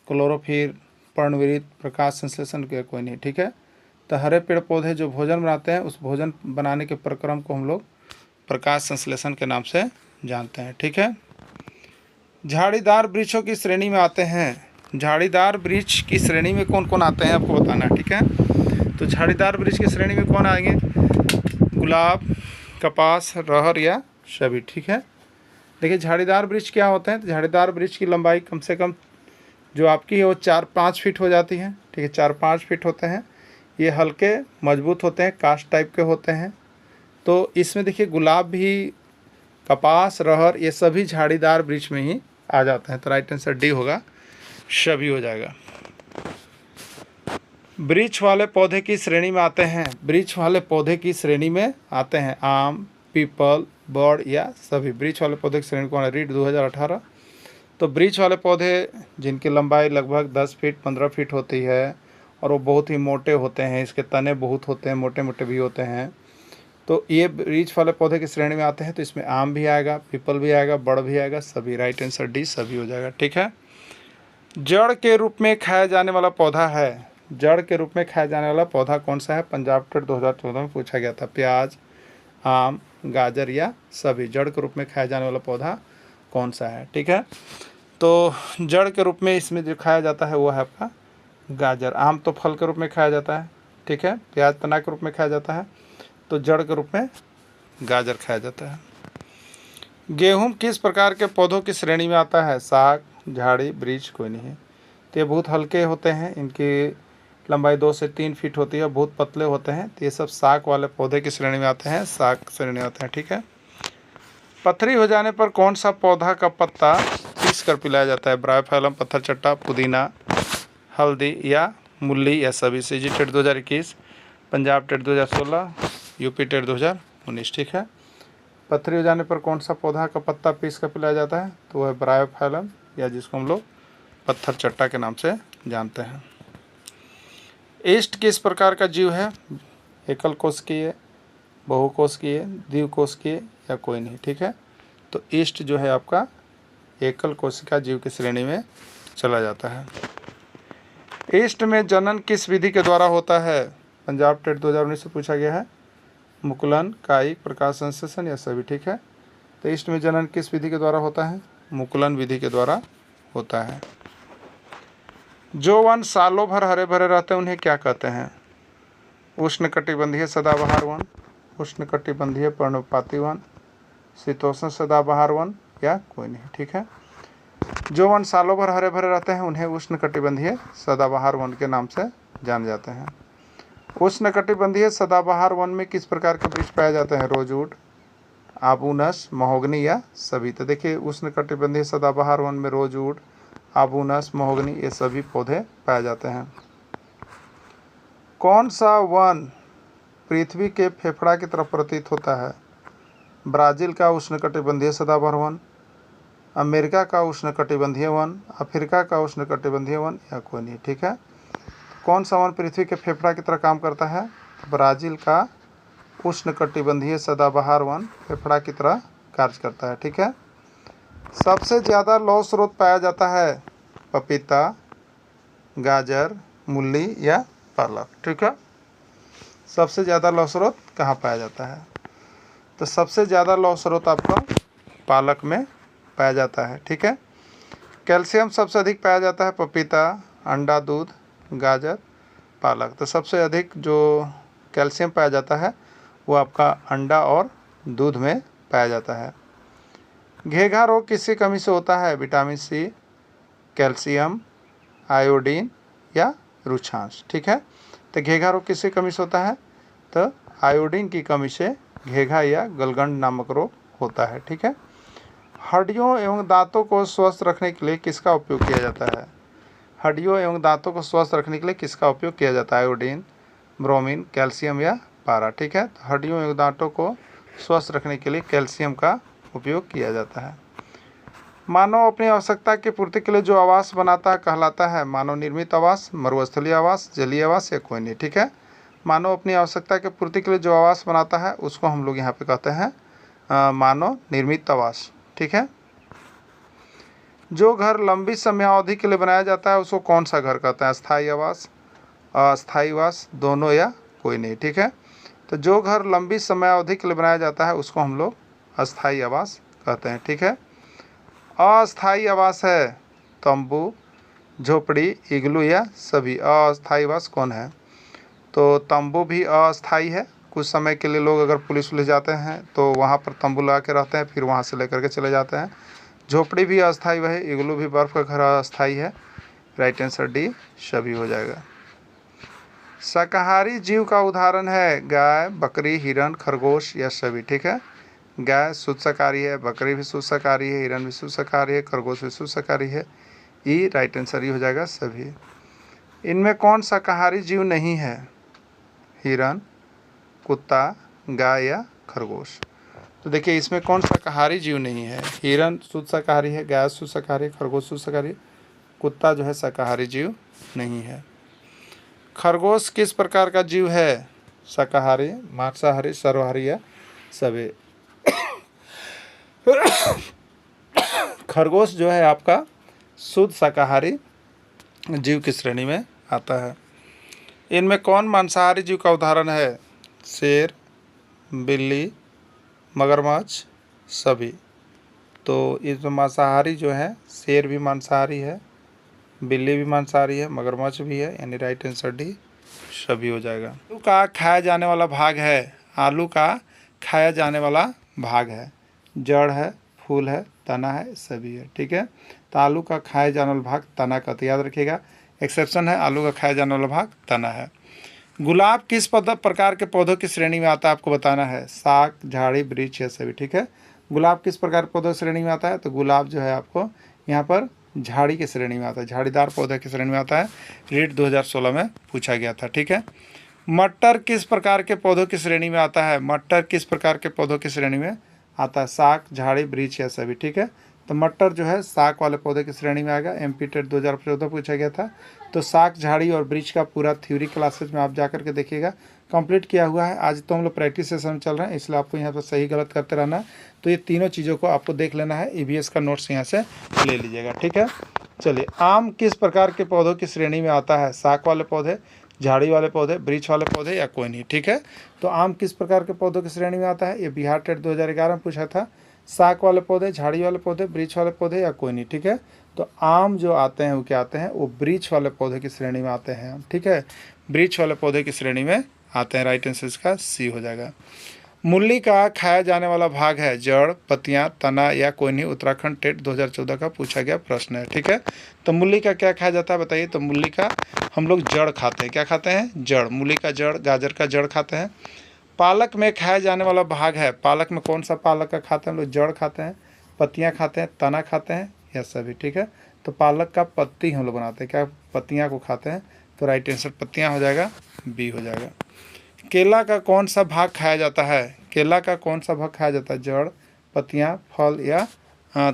क्लोरोफिल, पर्णविरित, प्रकाश संश्लेषण के कोई नहीं। ठीक है। तो हरे पेड़ पौधे जो भोजन बनाते हैं उस भोजन बनाने के प्रक्रम को हम लोग प्रकाश संश्लेषण के नाम से जानते हैं। ठीक है। झाड़ीदार वृक्षों की श्रेणी में आते हैं। झाड़ीदार वृक्ष की श्रेणी में कौन कौन आते हैं आपको बताना है। ठीक है। तो झाड़ीदार वृक्ष की श्रेणी में कौन आएंगे? गुलाब, कपास, रहर या सभी। ठीक है। देखिए, झाड़ीदार वृक्ष क्या होते हैं? तो झाड़ीदार वृक्ष की लंबाई कम से कम जो आपकी है वो 4-5 फीट हो जाती है। ठीक है। 4-5 फीट होते हैं। ये हल्के मजबूत होते हैं, कास्ट टाइप के होते हैं। तो इसमें देखिए गुलाब भी, कपास, रहर, ये सभी झाड़ीदार वृक्ष में ही आ जाते हैं। तो राइट आंसर डी होगा, सभी हो जाएगा। वृक्ष वाले पौधे की श्रेणी में आते हैं, वृक्ष वाले पौधे की श्रेणी में आते हैं आम, पीपल, बड़ या सभी। वृक्ष वाले पौधे की श्रेणी कौन है? रीड 2018। तो वृक्ष वाले पौधे जिनकी लंबाई लगभग 10 फीट 15 फीट होती है और वो बहुत ही मोटे होते हैं, इसके तने बहुत होते हैं, मोटे मोटे भी होते हैं। तो ये वृक्ष वाले पौधे की श्रेणी में आते हैं। तो इसमें आम भी आएगा, पीपल भी आएगा, बड़ भी आएगा, सभी। राइट आंसर डी, सभी हो जाएगा। ठीक है। जड़ के रूप में खाया जाने वाला पौधा है, जड़ के रूप में खाया जाने वाला पौधा कौन सा है? पंजाब टेट 2014 में पूछा गया था। प्याज, आम, गाजर या सभी। जड़ के रूप में खाया जाने वाला पौधा कौन सा है? ठीक है। तो जड़ के रूप में इसमें जो खाया जाता है वो है आपका गाजर। आम तो फल के रूप में खाया जाता है, ठीक है। प्याज तना के रूप में खाया जाता है। तो जड़ के रूप में गाजर खाया जाता है। गेहूँ किस प्रकार के पौधों की श्रेणी में आता है? साग, झाड़ी, वृक्ष, कोई नहीं है। तो ये बहुत हल्के होते हैं, इनकी लंबाई 2 से 3 फीट होती है, बहुत पतले होते हैं। तो ये सब साग वाले पौधे की श्रेणी में आते हैं, साग श्रेणी में आते हैं। ठीक है। पथरी हो जाने पर कौन सा पौधा का पत्ता पीस कर पिलाया जाता है? ब्रायोफाइलम, पत्थर चट्टा, पुदीना, हल्दी या मूली या सभी। CG TET 2021, Punjab TET 2016, UP TET 2019। ठीक है। पथरी हो जाने पर कौन सा पौधा का पत्ता पीस कर पिलाया जाता है? तो वह है ब्रायोफाइलम, या जिसको हम लोग पत्थर चट्टा के नाम से जानते हैं। ईस्ट किस प्रकार का जीव है? एकल कोशिकीय, बहुकोशिकीय, द्विकोशिकीय या कोई नहीं। ठीक है। तो ईस्ट जो है आपका एकल कोशिका जीव की श्रेणी में चला जाता है। ईस्ट में जनन किस विधि के द्वारा होता है? पंजाब टेट 2019 से पूछा गया है। मुकुलन, कायिक, प्रकाश संश्लेषण या सभी। ठीक है। तो ईस्ट में जनन किस विधि के द्वारा होता है? मुकुलन विधि के द्वारा होता है। जो वन सालों भर हरे भरे रहते हैं उन्हें क्या कहते हैं? उष्णकटिबंधीय सदाबहार वन, उष्णकटिबंधीय पर्णपाती वन, शीतोष्ण सदाबहार वन या कोई नहीं। ठीक है। जो वन सालों भर हरे भरे रहते हैं उन्हें उष्णकटिबंधीय सदाबहार वन के नाम से जाने जाते हैं। उष्णकटिबंधीय सदाबहार वन में किस प्रकार के वृक्ष पाए जाते हैं? रोजवुड, आबूनस, महोगनी या सभी। तो देखिए उष्णकटिबंधीय सदाबहार वन में रोजवुड, आबूनस, महोगनी ये सभी पौधे पाए जाते हैं। कौन सा वन पृथ्वी के फेफड़ा की तरफ प्रतीत होता है? ब्राज़ील का उष्णकटिबंधीय सदाबहार वन, अमेरिका का उष्णकटिबंधीय वन, अफ्रीका का उष्णकटिबंधीय वन या कोई नहीं। ठीक है। कौन सा वन पृथ्वी के फेफड़ा की तरह काम करता है? ब्राज़ील का उष्णकटिबंधीय सदाबहार वन फेफड़ा की तरह कार्य करता है। ठीक है। सबसे ज़्यादा लौह स्रोत पाया जाता है? पपीता, गाजर, मूली या पालक। ठीक है। सबसे ज़्यादा लौह स्रोत कहाँ पाया जाता है? तो सबसे ज़्यादा लौह स्रोत आपका पालक में पाया जाता है। ठीक है। कैल्शियम सबसे अधिक पाया जाता है? पपीता, अंडा, दूध, गाजर, पालक। तो सबसे अधिक जो कैल्शियम पाया जाता है वो आपका अंडा और दूध में पाया जाता है। घेघा रोग किसकी कमी से होता है? विटामिन सी, कैल्शियम, आयोडीन या रुक्षांश। ठीक है। तो घेघा रोग किसकी कमी से होता है? तो आयोडीन की कमी से घेघा या गलगंड नामक रोग होता है। ठीक है। हड्डियों एवं दांतों को स्वस्थ रखने के लिए किसका उपयोग किया जाता है? हड्डियों एवं दांतों को स्वस्थ रखने के लिए किसका उपयोग किया जाता है? आयोडीन, ब्रोमीन, कैल्शियम या पारा। ठीक है। तो हड्डियों एवं दांतों को स्वस्थ रखने के लिए कैल्शियम का उपयोग किया जाता है। मानव अपनी आवश्यकता की पूर्ति के लिए जो आवास बनाता है कहलाता है? मानव निर्मित आवास, मरुस्थलीय आवास, जलीय आवास या कोई नहीं। ठीक है। मानव अपनी आवश्यकता की पूर्ति के लिए जो आवास बनाता है उसको हम लोग यहाँ पे कहते हैं मानव निर्मित आवास। ठीक है। जो घर लंबी समयावधि के लिए बनाया जाता है उसको कौन सा घर कहते हैं? स्थायी आवास, अस्थायी आवास, दोनों या कोई नहीं। ठीक है। तो जो घर लंबी समयावधि के लिए बनाया जाता है उसको हम लोग अस्थायी आवास कहते हैं। ठीक है। अस्थायी आवास है तंबू, झोपड़ी, इग्लू या सभी। अस्थायी आवास कौन है? तो तंबू भी अस्थायी है। कुछ समय के लिए लोग अगर पुलिस जाते हैं तो वहाँ पर तंबू लगा के रहते हैं, फिर वहाँ से लेकर के चले जाते हैं। झोपड़ी भी अस्थायी है, इग्लू भी बर्फ़ का घर अस्थायी है। राइट आंसर डी, सभी हो जाएगा। शाकाहारी जीव का उदाहरण है गाय, बकरी, हिरण, खरगोश या सभी। ठीक है, गाय शुद्ध शाकाहारी है, बकरी भी शुद्ध शाकाहारी है, हिरण भी शुद्ध शाकाहारी है, खरगोश भी शुद्ध शाकाहारी है। ई राइट आंसर ही हो जाएगा सभी। इनमें कौन शाकाहारी जीव नहीं है? हिरण, कुत्ता, गाय या खरगोश। तो देखिए इसमें कौन शाकाहारी जीव नहीं है? हिरण शुद्ध शाकाहारी है, गाय शुद्ध शाकाहारी है, खरगोश शुद्ध शाकाहारी, कुत्ता जो है शाकाहारी जीव नहीं है। खरगोश किस प्रकार का जीव है? शाकाहारी, मांसाहारी, सर्वाहारी या सभी। खरगोश जो है आपका शुद्ध शाकाहारी जीव की श्रेणी में आता है। इनमें कौन मांसाहारी जीव का उदाहरण है? शेर, बिल्ली, मगरमच्छ, सभी। तो इसमें मांसाहारी जो है शेर भी मांसाहारी है, बिल्ली भी मांसाहारी है, मगरमच्छ भी है, यानी राइट आंसर डी सभी हो जाएगा। आलू का खाया जाने वाला भाग है, आलू का खाया जाने वाला भाग है, जड़ है, फूल है, तना है, सभी है। ठीक है, तो आलू का खाया जाने वाला भाग तना का, तो याद रखिएगा एक्सेप्शन है, आलू का खाया जाने वाला भाग तना है। गुलाब किस प्रकार के पौधों की श्रेणी में आता है आपको बताना है? साग, झाड़ी, वृक्ष या सभी। ठीक है, गुलाब किस प्रकार के पौधों की श्रेणी में आता है? तो गुलाब जो है आपको यहाँ पर झाड़ी की श्रेणी में आता है, झाड़ीदार पौधे की श्रेणी में आता है। रीट 2016 में पूछा गया था। ठीक है, मटर किस प्रकार के पौधों की श्रेणी में आता है? मटर किस प्रकार के पौधों की श्रेणी में आता है? साग, झाड़ी, वृक्ष या सभी। ठीक है, तो मटर जो है साग वाले पौधे की श्रेणी में आएगा। एमपी टेट 2014 पूछा गया था। तो साग, झाड़ी और वृक्ष का पूरा थ्योरी क्लासेज में आप जा करके देखिएगा, कंप्लीट किया हुआ है। आज तो हम लोग प्रैक्टिस सेशन में चल रहे हैं, इसलिए आपको यहाँ पर सही गलत करते रहना है। तो ये तीनों चीज़ों को आपको देख लेना है, ईवीएस का नोट्स यहाँ से ले लीजिएगा। ठीक है, चलिए आम किस प्रकार के पौधों की श्रेणी में आता है? साग वाले पौधे, झाड़ी वाले पौधे, वृक्ष वाले पौधे या कोई नहीं। ठीक है, तो आम किस प्रकार के पौधों की श्रेणी में आता है? ये बिहार टेट 2011 में पूछा था। साग वाले पौधे, झाड़ी वाले पौधे, वृक्ष वाले पौधे या कोई नहीं। ठीक है, तो आम जो आते हैं वो क्या आते हैं? वो वृक्ष वाले पौधे की श्रेणी में आते हैं। ठीक है, वृक्ष वाले पौधे की श्रेणी में आते हैं। राइट आंसर इसका सी हो जाएगा। मूली का खाया जाने वाला भाग है जड़, पत्तियां, तना या कोई नहीं। उत्तराखंड टेट 2014 का पूछा गया प्रश्न है। ठीक है, तो मूली का क्या खाया जाता है बताइए? तो मूली का हम लोग जड़ खाते हैं। क्या खाते हैं? जड़। मूली का जड़, गाजर का जड़ खाते हैं। पालक में खाया जाने वाला भाग है, पालक में कौन सा पालक का खाते हैं हम लोग? जड़ खाते हैं, पत्तियां खाते हैं, तना खाते हैं या सभी। ठीक है, तो पालक का पत्ती हम लोग बनाते हैं, क्या पत्तियां को खाते हैं? तो राइट आंसर पत्तियां हो जाएगा, बी हो जाएगा। केला का कौन सा भाग खाया जाता है? केला का कौन सा भाग खाया जाता है? जड़, पत्तियां, फल या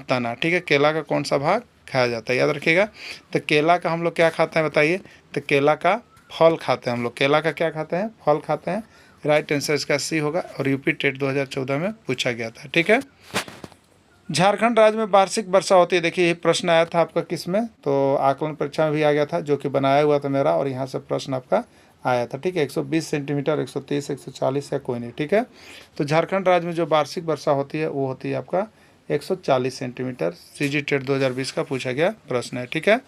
तना। ठीक है, केला का कौन सा भाग खाया जाता है याद रखिएगा। तो केला का हम लोग क्या खाते हैं बताइए? तो केला का फल खाते हैं हम लोग। केला का क्या खाते हैं? फल खाते हैं। राइट आंसर इसका सी होगा, और यूपी टेट 2014 में पूछा गया था। ठीक है, झारखंड राज्य में वार्षिक वर्षा होती है। देखिए ये प्रश्न आया था आपका किस में? तो आकलन परीक्षा में भी आ गया था, जो कि बनाया हुआ था मेरा, और यहाँ से प्रश्न आपका आया था। ठीक है, 120 सेंटीमीटर, 130, 140 या कोई नहीं। ठीक है, तो झारखंड राज्य में जो वार्षिक वर्षा होती है वो होती है आपका 140 सेंटीमीटर। सीजी टेट 2020 का पूछा गया प्रश्न है। ठीक है,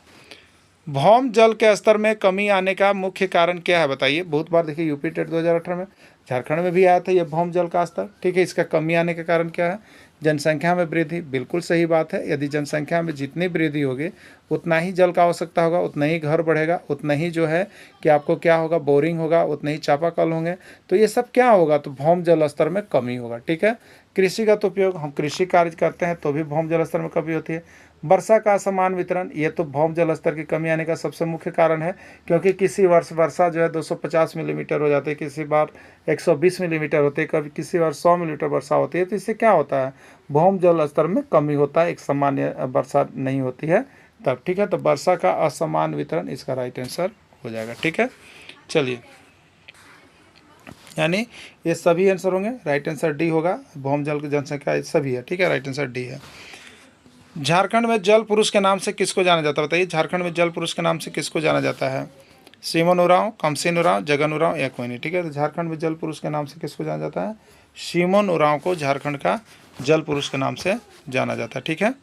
भौम जल के स्तर में कमी आने का मुख्य कारण क्या है बताइए? बहुत बार देखिए यूपी टेट 2018 में, झारखंड में भी आया था ये भौम जल का स्तर। ठीक है, इसका कमी आने का कारण क्या है? जनसंख्या में वृद्धि। बिल्कुल सही बात है, यदि जनसंख्या में जितनी वृद्धि होगी उतना ही जल का आवश्यकता होगा, उतना ही घर बढ़ेगा, उतना ही जो है कि आपको क्या होगा? बोरिंग होगा, उतने ही चापाकल होंगे। तो ये सब क्या होगा? तो भौम जल स्तर में कमी होगा। ठीक है, कृषिगत उपयोग, हम कृषि कार्य करते हैं तो भी भौम जल स्तर में कमी होती है। वर्षा का असमान वितरण, ये तो भौम जल स्तर की कमी आने का सबसे मुख्य कारण है, क्योंकि किसी वर्ष वर्षा जो है 250 मिलीमीटर हो जाती है, किसी बार 120 मिलीमीटर होती है, कभी किसी बार 100 मिलीमीटर वर्षा होती है। तो इससे क्या होता है? भौम जल स्तर में कमी होता है, एक सामान्य वर्षा नहीं होती है तब। ठीक है, तो वर्षा का असमान वितरण इसका राइट आंसर हो जाएगा। ठीक है, चलिए यानी ये सभी आंसर होंगे। राइट आंसर डी होगा, भौम जल की जनसंख्या सभी है। ठीक है, राइट आंसर डी है। झारखंड में जल पुरुष के नाम से किसको जाना जाता है बताइए? झारखंड में जल पुरुष के नाम से किसको जाना जाता है? सिमोन उरांव, कमसिन उरांव, जगन उरांव या कोई नहीं। ठीक है, तो झारखंड में जल पुरुष के नाम से किसको जाना जाता है? सिमोन उरांव को झारखंड का जल पुरुष के नाम से जाना जाता है। ठीक है,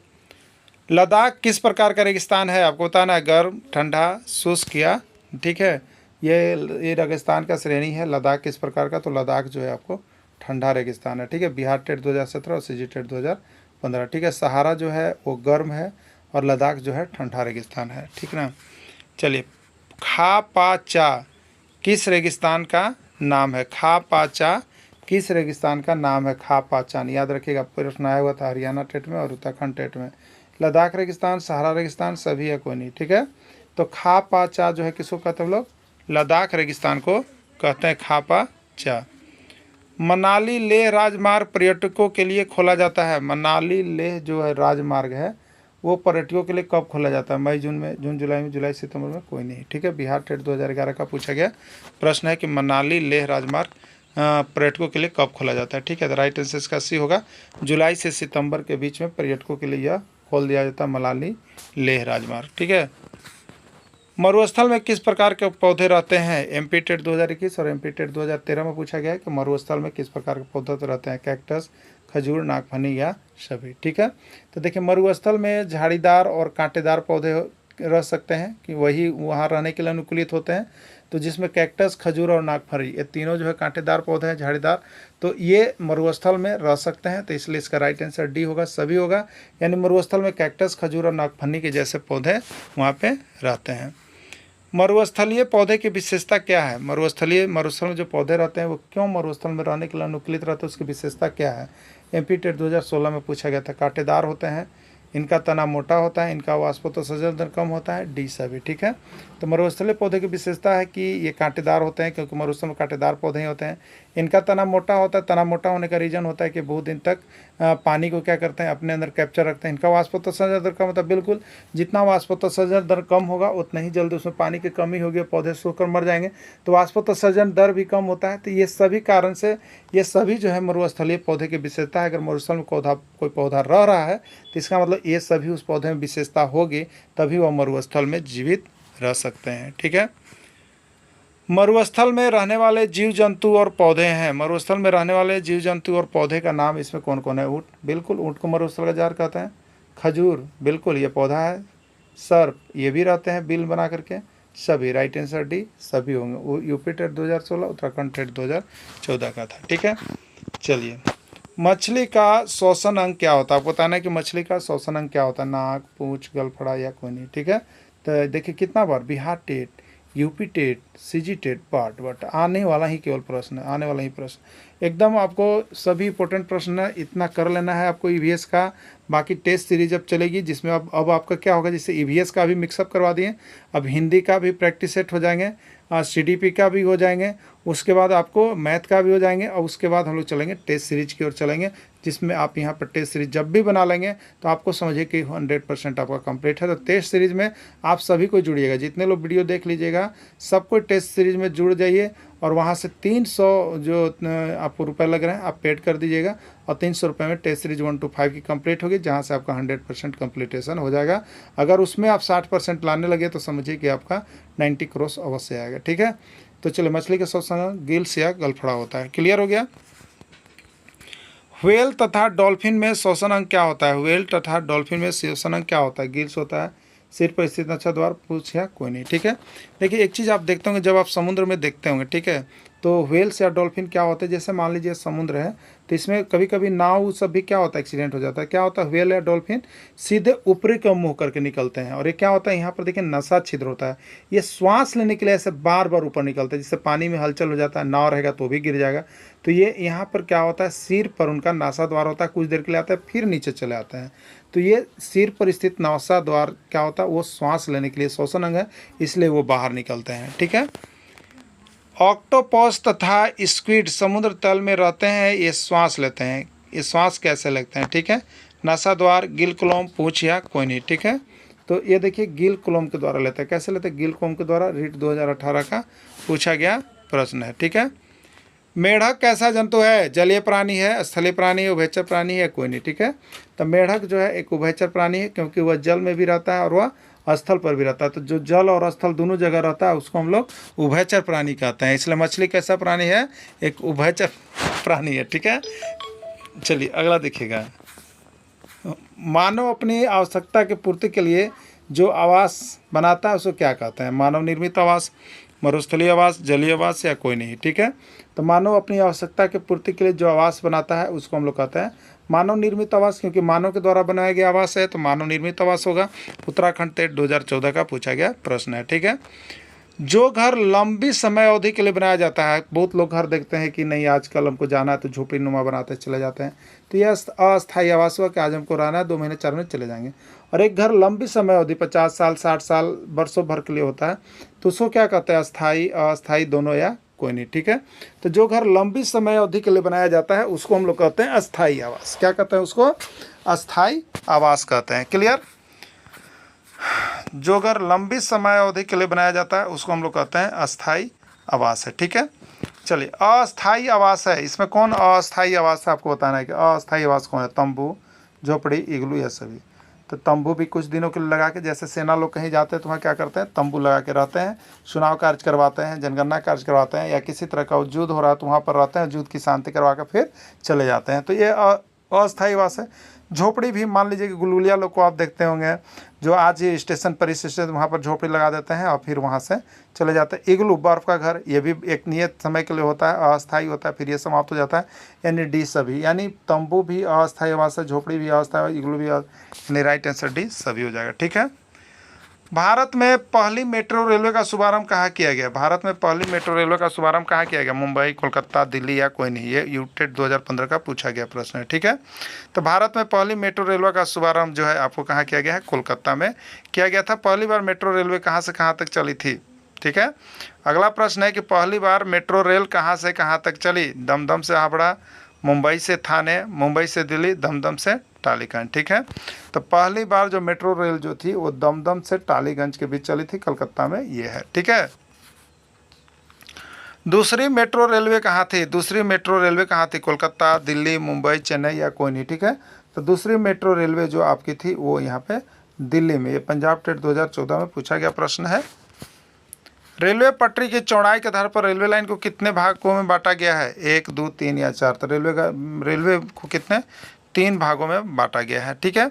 लद्दाख किस प्रकार का रेगिस्तान है आपको बताना है? गर्म, ठंडा, शुष्क या। ठीक है, ये रेगिस्तान का श्रेणी है लद्दाख किस प्रकार का? तो लद्दाख जो है आपको ठंडा रेगिस्तान है। ठीक है, बिहार टेट 2017 और सीजी टेट 2015। ठीक है, सहारा जो है वो गर्म है और लद्दाख जो है ठंडा रेगिस्तान है। ठीक ना, चलिए खा पा चा किस रेगिस्तान का नाम है? खा पाचा किस रेगिस्तान का नाम है? खा पाचान। याद रखिएगा, प्रश्न आया हुआ था हरियाणा टेट में और उत्तराखंड टेट में। लद्दाख रेगिस्तान, सहारा रेगिस्तान, सभी है, कोई नहीं, ठीक है। तो खा पाचा जो है किसको कहते हैं हम लोग? लद्दाख रेगिस्तान को कहते हैं खा पाचा। मनाली लेह राजमार्ग पर्यटकों के लिए खोला जाता है। मनाली लेह जो है राजमार्ग है वो पर्यटकों के लिए कब खोला जाता है? मई जून में, जून जुलाई में, जुलाई सितंबर में, कोई नहीं, ठीक है। बिहार टेट 2011 का पूछा गया प्रश्न है कि मनाली लेह राजमार्ग पर्यटकों के लिए कब खोला जाता है, ठीक है। तो राइट आंसर इसका सी होगा, जुलाई से सितंबर के बीच में पर्यटकों के लिए यह खोल दिया जाता है मनाली लेह राजमार्ग, ठीक है। मरुस्थल में किस प्रकार के पौधे रहते हैं? एमपी टेट 2021 और एमपी टेट 2013 में पूछा गया है कि मरुस्थल में किस प्रकार के पौधे रहते हैं? कैक्टस, खजूर, नागफनी या सभी, ठीक है। तो देखिए मरुस्थल में झाड़ीदार और कांटेदार पौधे रह सकते हैं कि वही वहाँ रहने के लिए अनुकूलित होते हैं। तो जिसमें कैक्टस, खजूर और नागफनी ये तीनों जो है कांटेदार पौधे हैं, झाड़ीदार, तो ये मरुस्थल में रह सकते हैं। तो इसलिए इसका राइट आंसर डी होगा, सभी होगा। यानी मरुस्थल में कैक्टस, खजूर और नागफनी के जैसे पौधे वहाँ पे रहते हैं। मरुस्थलीय पौधे की विशेषता क्या है? मरुस्थल में जो पौधे रहते हैं वो क्यों मरुस्थल में रहने के लिए अनुकूलित रहते हैं, उसकी विशेषता क्या है? एमपी टेट 2016 में पूछा गया था। कांटेदार होते हैं, इनका तना मोटा होता है, इनका वाष्पोत्सर्जन दर कम होता है, डी सभी, ठीक है। तो मरुस्थलीय पौधे की विशेषता है कि ये कांटेदार होते हैं, क्योंकि मरुस्थल में कांटेदार पौधे ही होते हैं। इनका तना मोटा होता है, तना मोटा होने का रीज़न होता है कि बहुत दिन तक पानी को क्या करते हैं, अपने अंदर कैप्चर रखते हैं। इनका वाष्पोत्सर्जन दर कम होता है, बिल्कुल जितना वाष्पोत्सर्जन दर कम होगा उतना ही जल्दी उसमें पानी की कमी होगी, पौधे सूखकर मर जाएंगे। तो वाष्पोत्सर्जन दर भी कम होता है। तो ये सभी कारण से ये सभी जो है मरुस्थलीय पौधे की विशेषता है। अगर मरुस्थल में कोई पौधा रह रहा है तो इसका मतलब ये सभी उस पौधे में विशेषता होगी, तभी वह मरुस्थल में जीवित रह सकते हैं, ठीक है। मरुस्थल में रहने वाले जीव जंतु और पौधे हैं। मरुस्थल में रहने वाले जीव जंतु और पौधे का नाम इसमें कौन कौन है? ऊँट, बिल्कुल, ऊँट को मरुस्थल का जार कहते हैं। खजूर, बिल्कुल ये पौधा है। सर्प, ये भी रहते हैं बिल बना करके, सभी। राइट आंसर डी, सभी होंगे। वो यूपी टेट 2016, उत्तराखंड टेट 2014 का था, ठीक है। चलिए, मछली का श्वसन अंग क्या होता है? आपको बताना है कि मछली का श्वसन अंग क्या होता है? नाक, पूंछ, गलफड़ा या कोई नहीं, ठीक है। तो देखिए कितना बार Bihar TET, UP TET, CG TET, part but आने वाला ही केवल प्रश्न है, आने वाला ही प्रश्न एकदम आपको सभी इंपॉर्टेंट प्रश्न है, इतना कर लेना है आपको ईवीएस का। बाकी टेस्ट सीरीज अब चलेगी जिसमें अब आपका क्या होगा, जैसे ईवीएस का भी मिक्सअप करवा दिए, अब हिंदी का भी प्रैक्टिस सेट हो जाएंगे, सीडीपी का भी हो जाएंगे, उसके बाद आपको मैथ का भी हो जाएंगे, और उसके बाद हम लोग चलेंगे टेस्ट सीरीज की ओर चलेंगे, जिसमें आप यहाँ पर टेस्ट सीरीज जब भी बना लेंगे तो आपको समझिए कि 100% आपका कंप्लीट है। तो टेस्ट सीरीज में आप सभी को जुड़िएगा, जितने लोग वीडियो देख लीजिएगा सबको टेस्ट सीरीज में जुड़ जाइए, और वहाँ से 300 जो आपको रुपये लग रहे हैं आप पेड कर दीजिएगा, और 300 रुपये में टेस्ट सीरीज 1 to 5 की कंप्लीट होगी, जहाँ से आपका 100% कंप्लीटेशन हो जाएगा। अगर उसमें आप 60% लाने लगे तो समझिए कि आपका 90 क्रॉस अवश्य आएगा, ठीक है। तो चलिए, मछली के श्वसन गिल्स या गलफड़ा होता है, क्लियर हो गया। व्हेल तथा डॉल्फिन में श्वसन अंग क्या होता है? व्हेल तथा डॉल्फिन में श्वसन अंग क्या होता है? गिल्स होता है, सिर पर स्थित नच्छा द्वार, पूछ या कोई नहीं, ठीक है। देखिए एक चीज़ आप देखते होंगे जब आप समुद्र में देखते होंगे, ठीक है, तो व्हेल्स या डॉल्फिन क्या होते हैं, जैसे मान लीजिए समुद्र है तो इसमें कभी कभी नाव सब भी क्या होता है, एक्सीडेंट हो जाता है। क्या होता है, व्हेल या डॉल्फिन सीधे ऊपरी का मुँह करके निकलते हैं, और ये क्या होता है, यहाँ पर देखिए नशा छिद्र होता है, ये श्वास लेने के लिए ऐसे बार बार ऊपर निकलते हैं, जिससे पानी में हलचल हो जाता है, नाव रहेगा तो भी गिर जाएगा। तो ये यहाँ पर क्या होता है, सिर पर उनका नासा द्वार होता है, कुछ देर के लिए आता है फिर नीचे चले आते हैं। तो ये सिर पर स्थित नासा द्वार क्या होता है, वो श्वास लेने के लिए श्वसन अंग है, इसलिए वो बाहर निकलते हैं, ठीक है। ऑक्टोपस तथा स्क्विड समुद्र तल में रहते हैं, ये श्वास लेते हैं, ये श्वास कैसे लेते हैं, ठीक है। नासा द्वार, गिल क्लोम, पूछ या कोई नहीं, ठीक है। तो ये देखिए गिल क्लोम के द्वारा लेते हैं, कैसे लेते हैं, गिल क्लोम के द्वारा, रीट 2018 का पूछा गया प्रश्न है, ठीक है। मेढक कैसा जंतु है? जलीय प्राणी है, स्थलीय प्राणी है, उभयचर प्राणी है, कोई नहीं, ठीक है। तो मेढक जो है एक उभयचर प्राणी है, क्योंकि वह जल में भी रहता है और वह स्थल पर भी रहता है। तो जो जल और स्थल दोनों जगह रहता है उसको हम लोग उभयचर प्राणी कहते हैं। इसलिए मछली कैसा प्राणी है? एक उभयचर प्राणी है, ठीक है। चलिए अगला देखिएगा। मानव अपनी आवश्यकता की पूर्ति के लिए जो आवास बनाता है उसको क्या कहते हैं? मानव निर्मित आवास, मरुस्थलीय आवास, जलीय आवास या कोई नहीं, ठीक है। तो मानव अपनी आवश्यकता की पूर्ति के लिए जो आवास बनाता है उसको हम लोग कहते हैं मानव निर्मित आवास, क्योंकि मानव के द्वारा बनाया गया आवास है तो मानव निर्मित आवास होगा। उत्तराखंड टेट 2014 का पूछा गया प्रश्न है, ठीक है। जो घर लंबी समय अवधि के लिए बनाया जाता है, बहुत लोग घर देखते हैं कि नहीं आजकल हमको जाना है तो झोपड़ी नुमा बनाते चले जाते हैं, तो यह अस्थायी आवास हुआ कि आज हमको रहना है, 2 महीने 4 महीने चले जाएंगे। और एक घर लंबी समय अवधि 50 साल 60 साल वर्षों भर के लिए होता है, तो उसको क्या कहते हैं, अस्थायी अस्थायी दोनों या कोई नहीं। ठीक है, तो जो घर लंबी समय अवधि के लिए बनाया जाता है उसको हम लोग कहते हैं अस्थायी आवास। क्या कहते हैं उसको, अस्थायी आवास कहते हैं। क्लियर, जो घर लंबी समय अवधि के लिए बनाया जाता है उसको हम लोग कहते हैं अस्थायी आवास है। ठीक है, चलिए अस्थायी आवास है, इसमें कौन अस्थायी आवास है आपको बताना है कि अस्थायी आवास कौन है। तंबू, झोपड़ी, इग्लू, या सभी। तो तंबू भी कुछ दिनों के लिए लगा के, जैसे सेना लोग कहीं जाते हैं तो वहाँ क्या करते हैं, तंबू लगा के रहते हैं, चुनाव कार्य करवाते हैं, जनगणना कार्य करवाते हैं, या किसी तरह का युद्ध हो रहा है तो वहाँ पर रहते हैं, युद्ध की शांति करवा कर फिर चले जाते हैं, तो ये अस्थायी आवास है। झोपड़ी भी मान लीजिए कि गुलगुलिया लोग को आप देखते होंगे, जो आज ही स्टेशन पर स्टेशन वहाँ पर झोपड़ी लगा देते हैं और फिर वहाँ से चले जाते हैं। इग्लू, बर्फ़ का घर, ये भी एक नियत समय के लिए होता है, अस्थायी होता है, फिर ये समाप्त हो जाता है। यानी डी सभी, यानी तंबू भी अस्थायी आवास है, झोपड़ी भी अस्थायी, इग्लू भी, यानी राइट आंसर डी सभी हो जाएगा। ठीक है, भारत में पहली मेट्रो रेलवे का शुभारंभ कहाँ किया गया। भारत में पहली मेट्रो रेलवे का शुभारंभ कहाँ किया गया, मुंबई, कोलकाता, दिल्ली या कोई नहीं। ये यूटेट 2015 का पूछा गया प्रश्न है। ठीक है, तो भारत में पहली मेट्रो रेलवे का शुभारंभ जो है आपको कहाँ किया गया है, कोलकाता में किया गया था। पहली बार मेट्रो रेलवे कहाँ से कहाँ तक चली थी। ठीक है, अगला प्रश्न है कि पहली बार मेट्रो रेल कहाँ से कहाँ तक चली। दमदम से हावड़ा, मुंबई से थाने, मुंबई से दिल्ली, दमदम से टालीगंज। ठीक है, तो पहली बार जो मेट्रो रेल जो थी वो दमदम से टालीगंज के बीच चली थी, कलकत्ता में ये है। ठीक है, दूसरी मेट्रो रेलवे कहाँ थी, दूसरी मेट्रो रेलवे कहाँ थी, कोलकाता, दिल्ली, मुंबई, चेन्नई या कोई नहीं। ठीक है, तो दूसरी मेट्रो रेलवे जो आपकी थी वो यहाँ पे दिल्ली में, ये पंजाब टेट 2014 में पूछा गया प्रश्न है। रेलवे पटरी की चौड़ाई के आधार पर रेलवे लाइन को कितने भागों में बांटा गया है, 1, 2, 3 या 4। तो रेलवे को कितने 3 भागों में बांटा गया है। ठीक है,